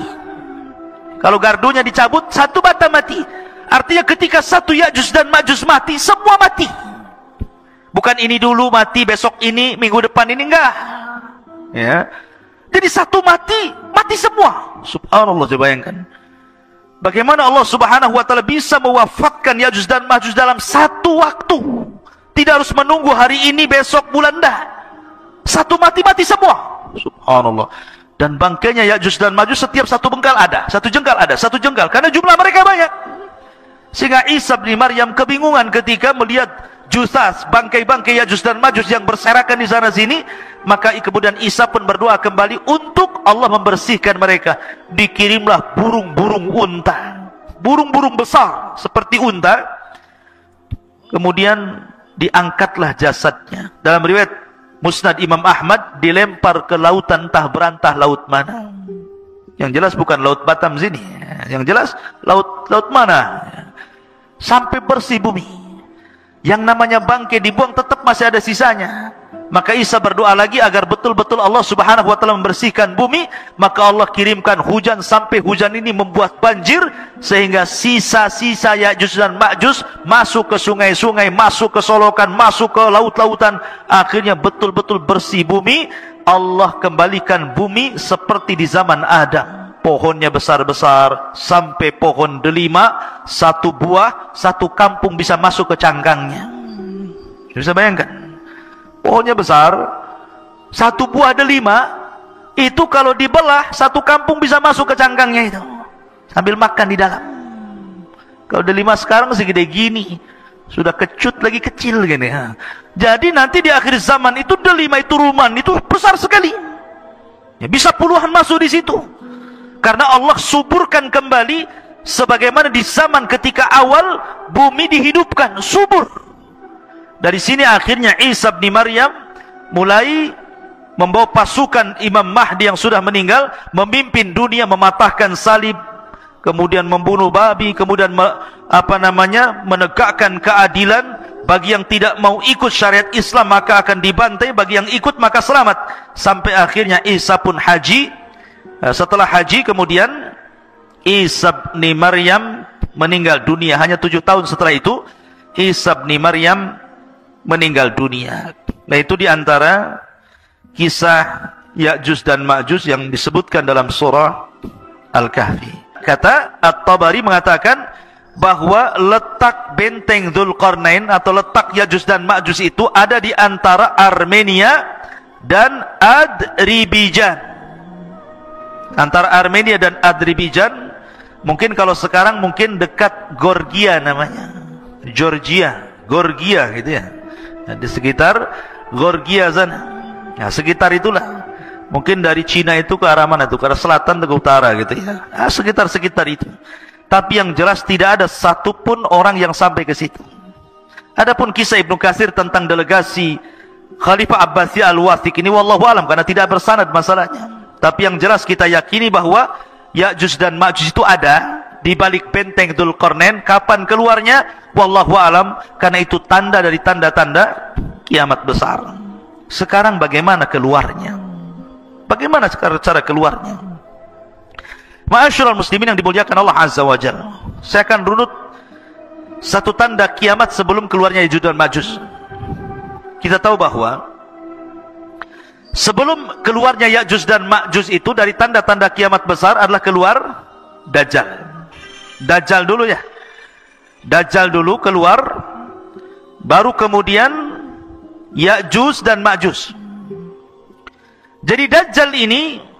Kalau gardunya dicabut, satu batang mati. Artinya ketika satu Ya'juj dan Ma'juj mati, semua mati. Bukan ini dulu mati, besok ini, minggu depan ini, enggak, ya. Jadi satu mati, mati semua. Subhanallah, coba bayangkan bagaimana Allah subhanahu wa ta'ala bisa mewafatkan Ya'juj dan Ma'juj dalam satu waktu. Tidak harus menunggu hari ini, besok, bulan, dah. Satu mati semua. Subhanallah. Dan bangkainya Ya'juj dan Ma'juj setiap satu bengkal ada, satu jengkal ada, satu jengkal, karena jumlah mereka banyak. Sehingga Isa bin Maryam kebingungan ketika melihat jusas, bangkai-bangkai Ya'juj dan Ma'juj yang berserakan di sana sini. Maka kemudian Isa pun berdoa kembali untuk Allah membersihkan mereka. Dikirimlah burung-burung unta, burung-burung besar seperti unta. Kemudian diangkatlah jasadnya. Dalam riwayat Musnad Imam Ahmad, dilempar ke lautan, entah berantah laut mana. Yang jelas bukan laut Batam sini, yang jelas laut mana, sampai bersih bumi. Yang namanya bangkai dibuang, tetap masih ada sisanya. Maka Isa berdoa lagi agar betul-betul Allah subhanahu wa ta'ala membersihkan bumi. Maka Allah kirimkan hujan, sampai hujan ini membuat banjir, sehingga sisa-sisa Ya'juj dan Ma'juj masuk ke sungai-sungai, masuk ke solokan, masuk ke laut-lautan. Akhirnya betul-betul bersih bumi. Allah kembalikan bumi seperti di zaman Adam. Pohonnya besar-besar, sampai pohon delima, satu buah, satu kampung bisa masuk ke cangkangnya. Bisa bayangkan, pohonnya besar, satu buah delima, itu kalau dibelah, satu kampung bisa masuk ke cangkangnya itu, sambil makan di dalam. Kalau delima sekarang segede gini, sudah kecut lagi kecil gini. Jadi nanti di akhir zaman itu delima itu ruman itu besar sekali. Ya, bisa puluhan masuk di situ. Karena Allah suburkan kembali sebagaimana di zaman ketika awal bumi dihidupkan, subur. Dari sini akhirnya Isa bin Maryam mulai membawa pasukan Imam Mahdi yang sudah meninggal, memimpin dunia, mematahkan salib, kemudian membunuh babi, kemudian menegakkan keadilan. Bagi yang tidak mau ikut syariat Islam maka akan dibantai, bagi yang ikut maka selamat. Sampai akhirnya Isa pun haji. Setelah haji kemudian Isa bin Maryam meninggal dunia. Hanya 7 tahun setelah itu Isa bin Maryam meninggal dunia. Nah, itu diantara kisah Ya'juj dan Ma'juj yang disebutkan dalam surah Al-Kahfi. Kata At-Tabari mengatakan bahwa letak benteng Dzulqarnain atau letak Ya'juj dan Ma'juj itu ada di antara Armenia dan Azerbaijan. Antara Armenia dan Azerbaijan, mungkin kalau sekarang mungkin dekat Georgia namanya, Georgia gitu ya. Nah, di sekitar Georgia sana. Nah, sekitar itulah. Mungkin dari Cina itu ke arah mana itu? Ke arah selatan atau ke utara gitu ya. Nah, sekitar itu. Tapi yang jelas tidak ada satupun orang yang sampai ke situ. Adapun kisah Ibnu Katsir tentang delegasi Khalifah Abbasiyah Al-Wathiq ini wallahu alam, karena tidak bersanad masalahnya. Tapi yang jelas kita yakini bahwa Ya'juj dan Ma'juj itu ada di balik benteng Dzulqarnain. Kapan keluarnya? Wallahu alam, karena itu tanda dari tanda-tanda kiamat besar. Sekarang bagaimana keluarnya? Bagaimana cara keluarnya? Ma'asyiral muslimin yang dimuliakan Allah Azza wa Jalla, saya akan runut satu tanda kiamat sebelum keluarnya Ya'juj dan Ma'juj. Kita tahu bahwa sebelum keluarnya Ya'juj dan Ma'juj itu dari tanda-tanda kiamat besar adalah keluar Dajjal. Dajjal dulu ya. Dajjal dulu keluar, baru kemudian Ya'juj dan Ma'juj. Jadi Dajjal ini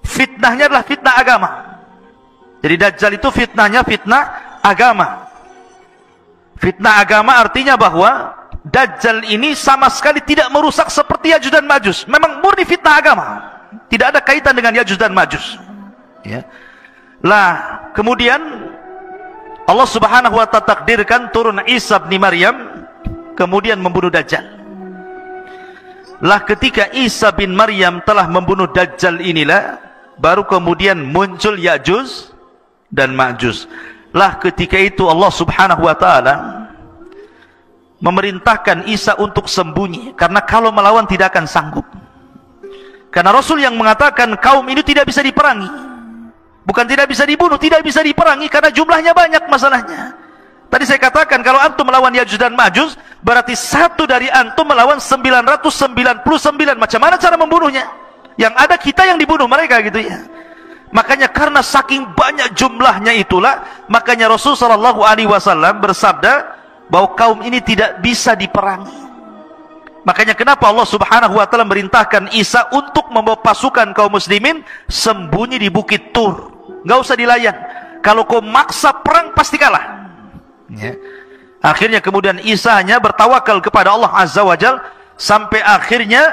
fitnahnya adalah fitnah agama. Jadi Dajjal itu fitnahnya fitnah agama. Fitnah agama artinya bahwa Dajjal ini sama sekali tidak merusak seperti Ya'juj dan Ma'juj. Memang murni fitnah agama, tidak ada kaitan dengan Ya'juj dan Ma'juj ya. Lah kemudian Allah subhanahu wa ta'ala takdirkan turun Isa bin Maryam, kemudian membunuh Dajjal. Lah ketika Isa bin Maryam telah membunuh Dajjal inilah, baru kemudian muncul Ya'juj dan Ma'juj. Lah ketika itu Allah subhanahu wa ta'ala memerintahkan Isa untuk sembunyi, karena kalau melawan tidak akan sanggup. Karena Rasul yang mengatakan kaum ini tidak bisa diperangi. Bukan tidak bisa dibunuh, tidak bisa diperangi karena jumlahnya banyak masalahnya. Tadi saya katakan kalau antum melawan Ya'juj dan Ma'juj, berarti satu dari antum melawan 999. Macam mana cara membunuhnya? Yang ada kita yang dibunuh mereka gitu ya. Makanya karena saking banyak jumlahnya itulah, makanya Rasul SAW bersabda bahwa kaum ini tidak bisa diperangi. Makanya kenapa Allah subhanahu wa ta'ala merintahkan Isa untuk membawa pasukan kaum muslimin sembunyi di Bukit Tur. Nggak usah dilayan. Kalau kau maksa perang pasti kalah ya. Akhirnya kemudian Isa hanya bertawakal kepada Allah Azza wa Jal, sampai akhirnya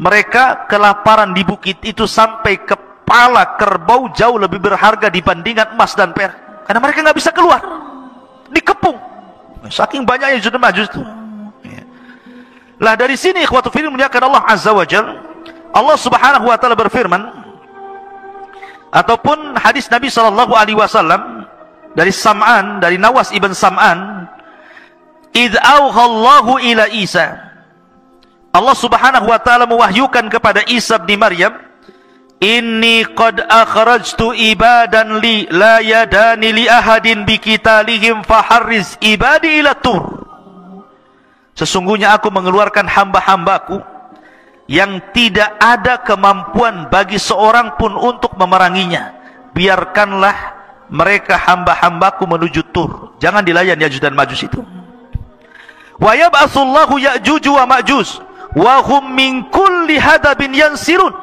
mereka kelaparan di bukit itu sampai kepala kerbau jauh lebih berharga dibandingkan emas dan perak, karena mereka nggak bisa keluar, dikepung saking banyaknya Ya'juj dan Ma'juj itu ya. Lah dari sini ikhwatu fillah muliakan Allah Azza wa Jal, Allah subhanahu wa ta'ala berfirman, ataupun hadis Nabi SAW dari Sam'an, dari Nawas ibn Sam'an, idh awhallahu ila Isa, Allah subhanahu wa ta'ala mewahyukan kepada Isa bin Maryam, inni qad akhrajtu ibadan li la yadani li ahadin biqitalihim faharriz ibadi ila tur. Sesungguhnya aku mengeluarkan hamba-hambaku yang tidak ada kemampuan bagi seorang pun untuk memeranginya. Biarkanlah mereka hamba-hambaku menuju Tur. Jangan dilayan Ya'juj dan Ma'juj itu. wa yab'atsullahu Ya'juj wa Ma'juj wa hum min kulli hadabin yansirun.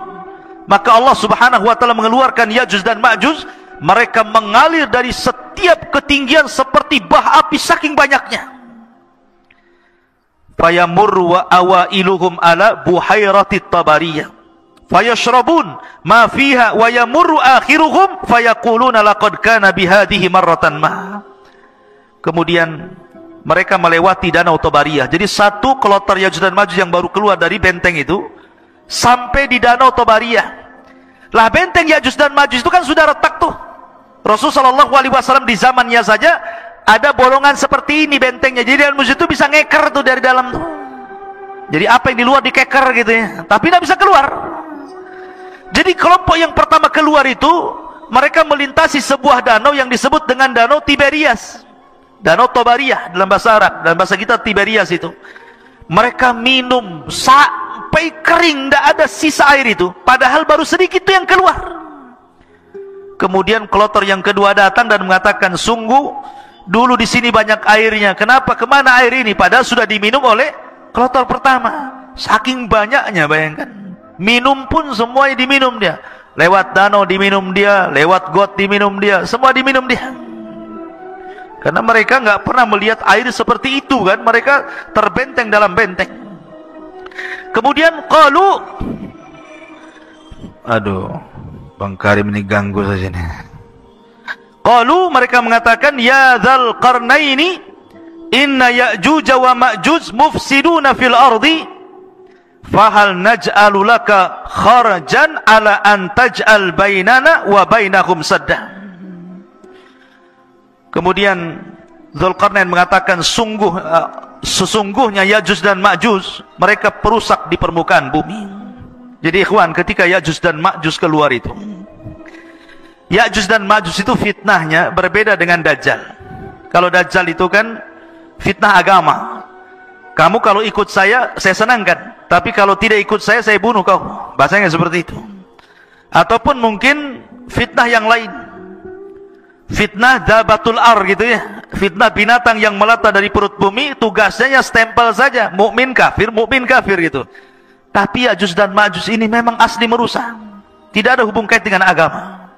Maka Allah Subhanahu wa taala mengeluarkan Ya'juj dan Ma'juj, mereka mengalir dari setiap ketinggian seperti bah api saking banyaknya. Fayamurru wa awailuhum ala buhairatit tabariyah fayashrabun ma fiha wa yamurru akhiruhum fayaquluna laqad kana bihadhihi marratan ma. Kemudian mereka melewati danau Tabariyah. Jadi satu kloter Ya'juj dan Ma'juj yang baru keluar dari benteng itu sampai di danau Tabariyah. Lah benteng Ya'juj dan Ma'juj itu kan sudah retak tuh. Rasulullah SAW di zamannya saja ada bolongan seperti ini bentengnya. Jadi dan Ma'juj itu bisa ngeker tuh dari dalam tuh. Jadi apa yang di luar dikeker gitu ya, tapi tidak bisa keluar. Jadi kelompok yang pertama keluar itu mereka melintasi sebuah danau yang disebut dengan Danau Tiberias, Danau Tabariyah dalam bahasa Arab, dalam bahasa kita Tiberias itu. Mereka minum sampai kering, tidak ada sisa air itu, padahal baru sedikit itu yang keluar. Kemudian kloter yang kedua datang dan mengatakan, sungguh dulu di sini banyak airnya, kenapa kemana air ini? Padahal sudah diminum oleh kloter pertama. Saking banyaknya, bayangkan. Minum pun semuanya diminum dia. Lewat danau diminum dia, lewat got diminum dia, semua diminum dia. Karena mereka nggak pernah melihat air seperti itu kan, mereka terbenteng dalam benteng. Kemudian qalu, aduh, Bang Karim ini ganggu saja nih. Qalu, mereka mengatakan, ya dzal qarnaini inna Ya'juj wa Ma'juj mufsiduna fil ardi fahal naj'alu laka kharajan ala an taj'al bainana wa bainahum sadda. Kemudian Dzulqarnain mengatakan, sesungguhnya Ya'juj dan Ma'juj mereka perusak di permukaan bumi. Jadi ikhwan, ketika Ya'juj dan Ma'juj keluar itu, Ya'juj dan Ma'juj itu fitnahnya berbeda dengan Dajjal. Kalau Dajjal itu kan fitnah agama. Kamu kalau ikut saya senangkan, tapi kalau tidak ikut saya bunuh kau. Bahasanya seperti itu. Ataupun mungkin fitnah yang lain, fitnah dabatul ar gitu ya, fitnah binatang yang melata dari perut bumi, tugasnya stempel saja, mukmin kafir gitu. Tapi Ya'juj dan Ma'juj ini memang asli merusak, tidak ada hubung kait dengan agama.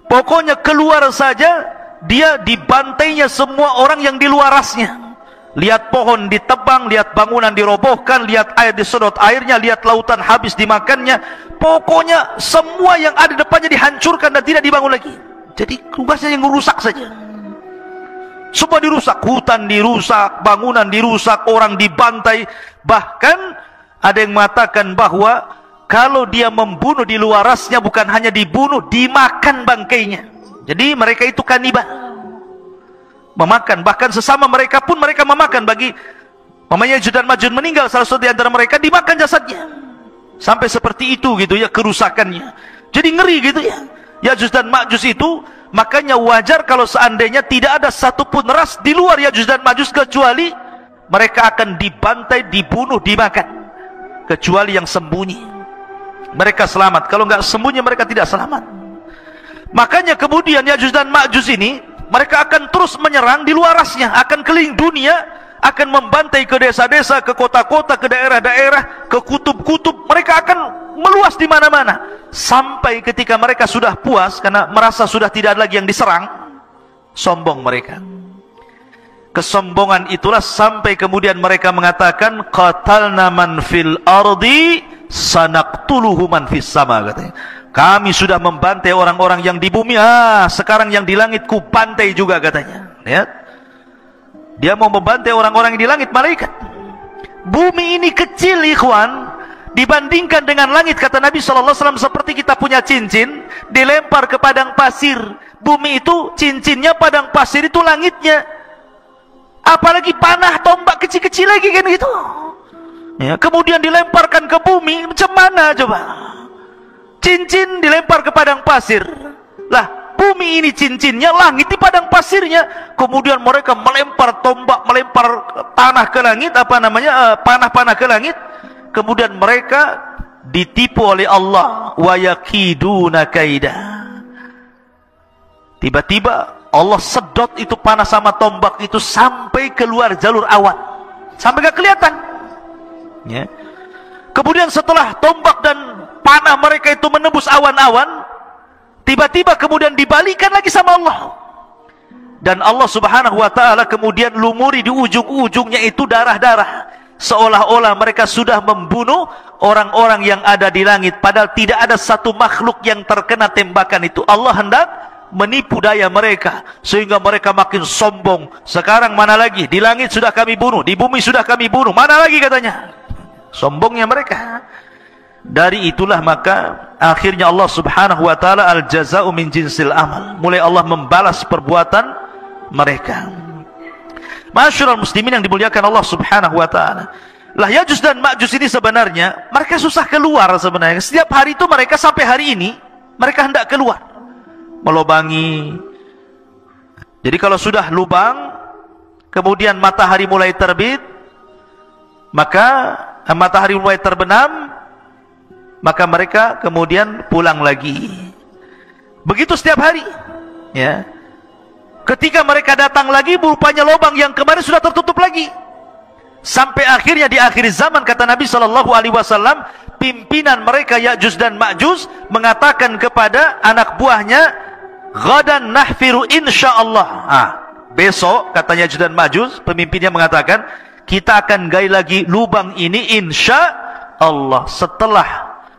Pokoknya keluar saja, dia dibantainya semua orang yang di luarasnya. Lihat pohon ditebang, lihat bangunan dirobohkan, lihat air disedot airnya, lihat lautan habis dimakannya. Pokoknya semua yang ada di depannya dihancurkan dan tidak dibangun lagi. Jadi tugasnya yang merusak saja. Semua dirusak, hutan dirusak, bangunan dirusak, orang dibantai. Bahkan ada yang mengatakan bahwa kalau dia membunuh di luarasnya, bukan hanya dibunuh, dimakan bangkainya. Jadi mereka itu kanibal, memakan. Bahkan sesama mereka pun mereka memakan. Bagi mamanya Ya'juj dan Ma'juj meninggal, salah satu di antara mereka dimakan jasadnya. Sampai seperti itu gitu ya kerusakannya. Jadi ngeri gitu ya Ya'juj dan Ma'juj itu. Makanya wajar kalau seandainya tidak ada satupun ras di luar Ya'juj dan Ma'juj, kecuali mereka akan dibantai, dibunuh, dimakan. Kecuali yang sembunyi, mereka selamat. Kalau nggak sembunyi mereka tidak selamat. Makanya kemudian Ya'juj dan Ma'juj ini mereka akan terus menyerang di luarasnya, akan keliling dunia, akan membantai ke desa-desa, ke kota-kota, ke daerah-daerah, ke kutub-kutub. Mereka akan meluas di mana-mana. Sampai ketika mereka sudah puas, karena merasa sudah tidak ada lagi yang diserang, sombong mereka. Kesombongan itulah sampai kemudian mereka mengatakan, qatalna man fil ardi sanaqtuluhu man fis sama, katanya. Kami sudah membantai orang-orang yang di bumi, sekarang yang di langit ku bantai juga, katanya. Lihat, dia mau membantai orang-orang yang di langit, malaikat. Bumi ini kecil ikhwan, dibandingkan dengan langit, kata Nabi SAW, seperti kita punya cincin dilempar ke padang pasir. Bumi itu cincinnya, padang pasir itu langitnya. Apalagi panah tombak kecil-kecil lagi kan gitu ya. Kemudian dilemparkan ke bumi, macam mana coba? Cincin dilempar ke padang pasir. Lah, bumi ini cincinnya, langit di padang pasirnya. Kemudian mereka melempar tombak, melempar tanah ke langit, panah-panah ke langit. Kemudian mereka ditipu oleh Allah. Wa yakiduna kaida. Tiba-tiba Allah sedot itu panah sama tombak itu sampai keluar jalur awan. sampai nggak kelihatan. Ya. Kemudian setelah tombak dan panah mereka itu menembus awan-awan, tiba-tiba kemudian dibalikan lagi sama Allah. Dan Allah subhanahu wa ta'ala kemudian lumuri di ujung-ujungnya itu darah-darah, seolah-olah mereka sudah membunuh orang-orang yang ada di langit, padahal tidak ada satu makhluk yang terkena tembakan itu. Allah hendak menipu daya mereka sehingga mereka makin sombong. Sekarang mana lagi, di langit sudah kami bunuh, di bumi sudah kami bunuh, mana lagi katanya. Sombongnya mereka. Dari itulah maka akhirnya Allah subhanahu wa ta'ala al-jaza'u min jinsil amal, mulai Allah membalas perbuatan mereka. Masyarul muslimin yang dimuliakan Allah subhanahu wa ta'ala, lah Ya'juj dan Ma'juj ini sebenarnya mereka susah keluar sebenarnya. Setiap hari itu mereka sampai hari ini mereka hendak keluar melubangi. Jadi kalau sudah lubang kemudian matahari mulai terbit, maka matahari mulai terbenam, maka mereka kemudian pulang lagi. Begitu setiap hari, ya. Ketika mereka datang lagi, rupanya lubang yang kemarin sudah tertutup lagi. Sampai akhirnya di akhir zaman, kata Nabi SAW, pimpinan mereka Ya'juj dan Ma'juj mengatakan kepada anak buahnya, "Ghadan nahfiru insyaallah." Besok, katanya Ya'juj dan Ma'juj, pemimpinnya mengatakan, kita akan gali lagi lubang ini insya Allah. Setelah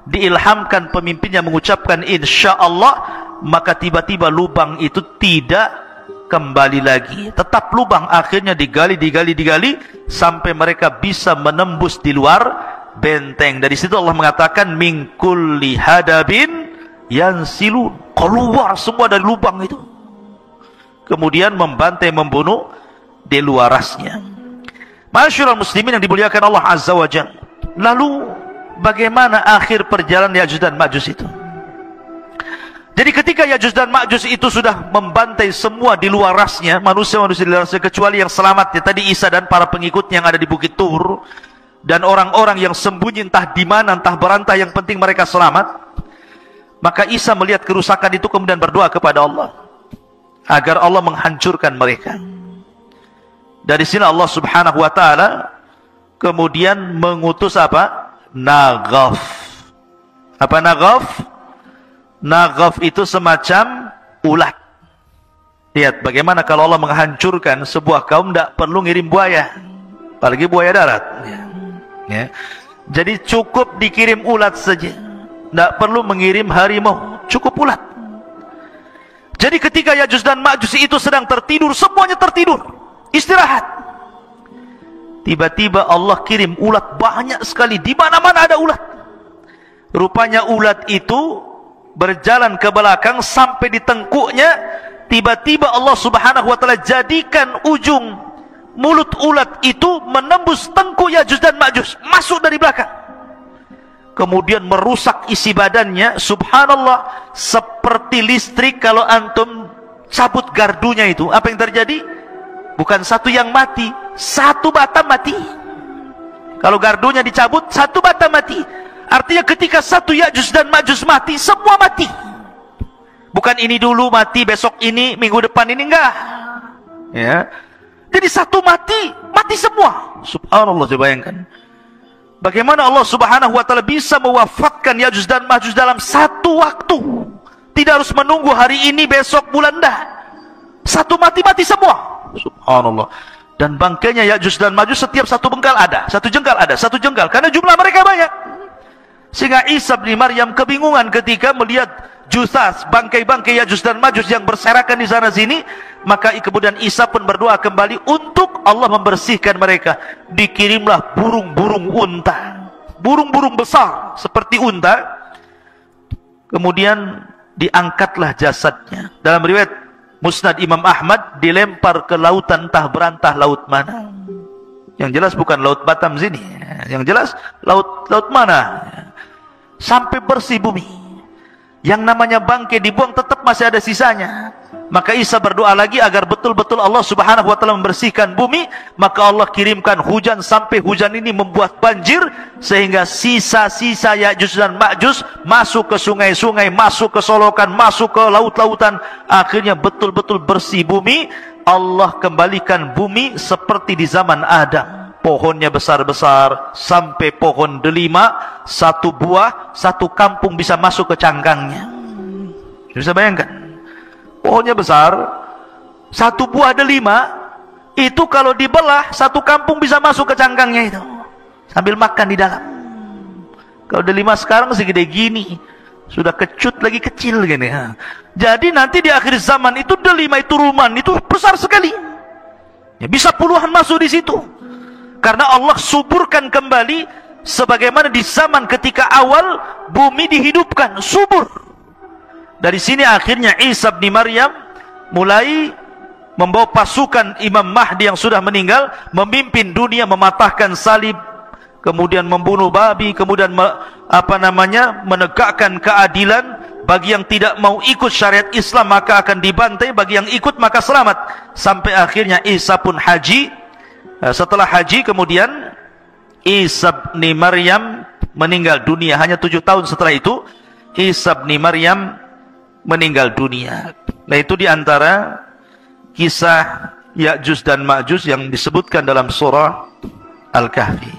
diilhamkan pemimpinnya mengucapkan insya Allah, maka tiba-tiba lubang itu tidak kembali lagi, tetap lubang. Akhirnya digali sampai mereka bisa menembus di luar benteng. Dari situ Allah mengatakan min kulli hadabin yansilun, keluar semua dari lubang itu, kemudian membantai, membunuh di luarasnya. Masyarul muslimin yang dimuliakan Allah azza wa jalla. Lalu bagaimana akhir perjalanan Ya'juj dan Ma'juj itu? Jadi ketika Ya'juj dan Ma'juj itu sudah membantai semua di luar rasnya, manusia-manusia di luar rasnya, kecuali yang selamat ya tadi Isa dan para pengikutnya yang ada di Bukit Tur, dan orang-orang yang sembunyi entah di mana, entah berantai, yang penting mereka selamat. Maka Isa melihat kerusakan itu kemudian berdoa kepada Allah agar Allah menghancurkan mereka. Dari sini Allah subhanahu wa ta'ala kemudian mengutus apa? Naghaf. Apa Naghaf? Naghaf itu semacam ulat. Lihat bagaimana kalau Allah menghancurkan sebuah kaum, tidak perlu ngirim buaya, apalagi buaya darat. Ya. Jadi cukup dikirim ulat saja, tidak perlu mengirim harimau, cukup ulat. Jadi ketika Ya'juj dan Ma'juj itu sedang tertidur, semuanya tertidur, istirahat, tiba-tiba Allah kirim ulat banyak sekali, di mana-mana ada ulat. Rupanya ulat itu berjalan ke belakang sampai di tengkuknya. Tiba-tiba Allah subhanahu wa ta'ala jadikan ujung mulut ulat itu menembus tengkuk Ya'juj dan Ma'juj, masuk dari belakang, kemudian merusak isi badannya. Subhanallah, seperti listrik kalau antum cabut gardunya itu, apa yang terjadi? Bukan satu yang mati, satu batang mati. Kalau gardunya dicabut, satu batang mati. Artinya ketika satu Ya'juj dan Ma'juj mati, semua mati. Bukan ini dulu mati, besok ini, minggu depan ini, enggak. Ya. Jadi satu mati, mati semua. Subhanallah, saya bayangkan. Bagaimana Allah subhanahu wa ta'ala bisa mewafatkan Ya'juj dan Ma'juj dalam satu waktu. Tidak harus menunggu hari ini, besok, bulan, dah. Satu mati-mati semua. Subhanallah. Dan bangkainya Ya'juj dan Ma'juj setiap satu bengkal ada, satu jengkal ada, satu jengkal. Karena jumlah mereka banyak. Sehingga Isa bin Maryam kebingungan ketika melihat jusas, bangkai-bangkai Ya'juj dan Ma'juj yang berserakan di sana sini. Maka kemudian Isa pun berdoa kembali untuk Allah membersihkan mereka. Dikirimlah burung-burung unta, burung-burung besar seperti unta. Kemudian diangkatlah jasadnya. Dalam riwayat Musnad Imam Ahmad, dilempar ke lautan, entah berantah laut mana. Yang jelas bukan laut Batam sini, yang jelas laut mana. Sampai bersih bumi. Yang namanya bangkai dibuang, tetap masih ada sisanya. Maka Isa berdoa lagi agar betul-betul Allah subhanahu wa ta'ala membersihkan bumi. Maka Allah kirimkan hujan, sampai hujan ini membuat banjir, sehingga sisa-sisa Ya'juj dan Ma'juj masuk ke sungai-sungai, masuk ke solokan, masuk ke laut-lautan. Akhirnya betul-betul bersih bumi. Allah kembalikan bumi seperti di zaman Adam. pohonnya besar-besar, sampai pohon delima, satu buah, satu kampung bisa masuk ke cangkangnya. Bisa bayangkan, pohonnya besar, satu buah delima, itu kalau dibelah, satu kampung bisa masuk ke cangkangnya itu, sambil makan di dalam. Kalau delima sekarang segede gini, sudah kecut lagi kecil gini. Jadi nanti di akhir zaman itu delima itu ruman itu besar sekali. Ya, bisa puluhan masuk di situ. Karena Allah suburkan kembali sebagaimana di zaman ketika awal bumi dihidupkan, subur. Dari sini akhirnya Isa bin Maryam mulai membawa pasukan Imam Mahdi yang sudah meninggal, memimpin dunia, mematahkan salib, kemudian membunuh babi, kemudian menegakkan keadilan. Bagi yang tidak mau ikut syariat Islam maka akan dibantai, bagi yang ikut maka selamat. Sampai akhirnya Isa pun haji. Setelah haji kemudian Isa bin Maryam meninggal dunia. Hanya 7 tahun setelah itu Isa bin Maryam meninggal dunia. Nah, itu diantara kisah Ya'juj dan Ma'juj yang disebutkan dalam surah Al-Kahfi.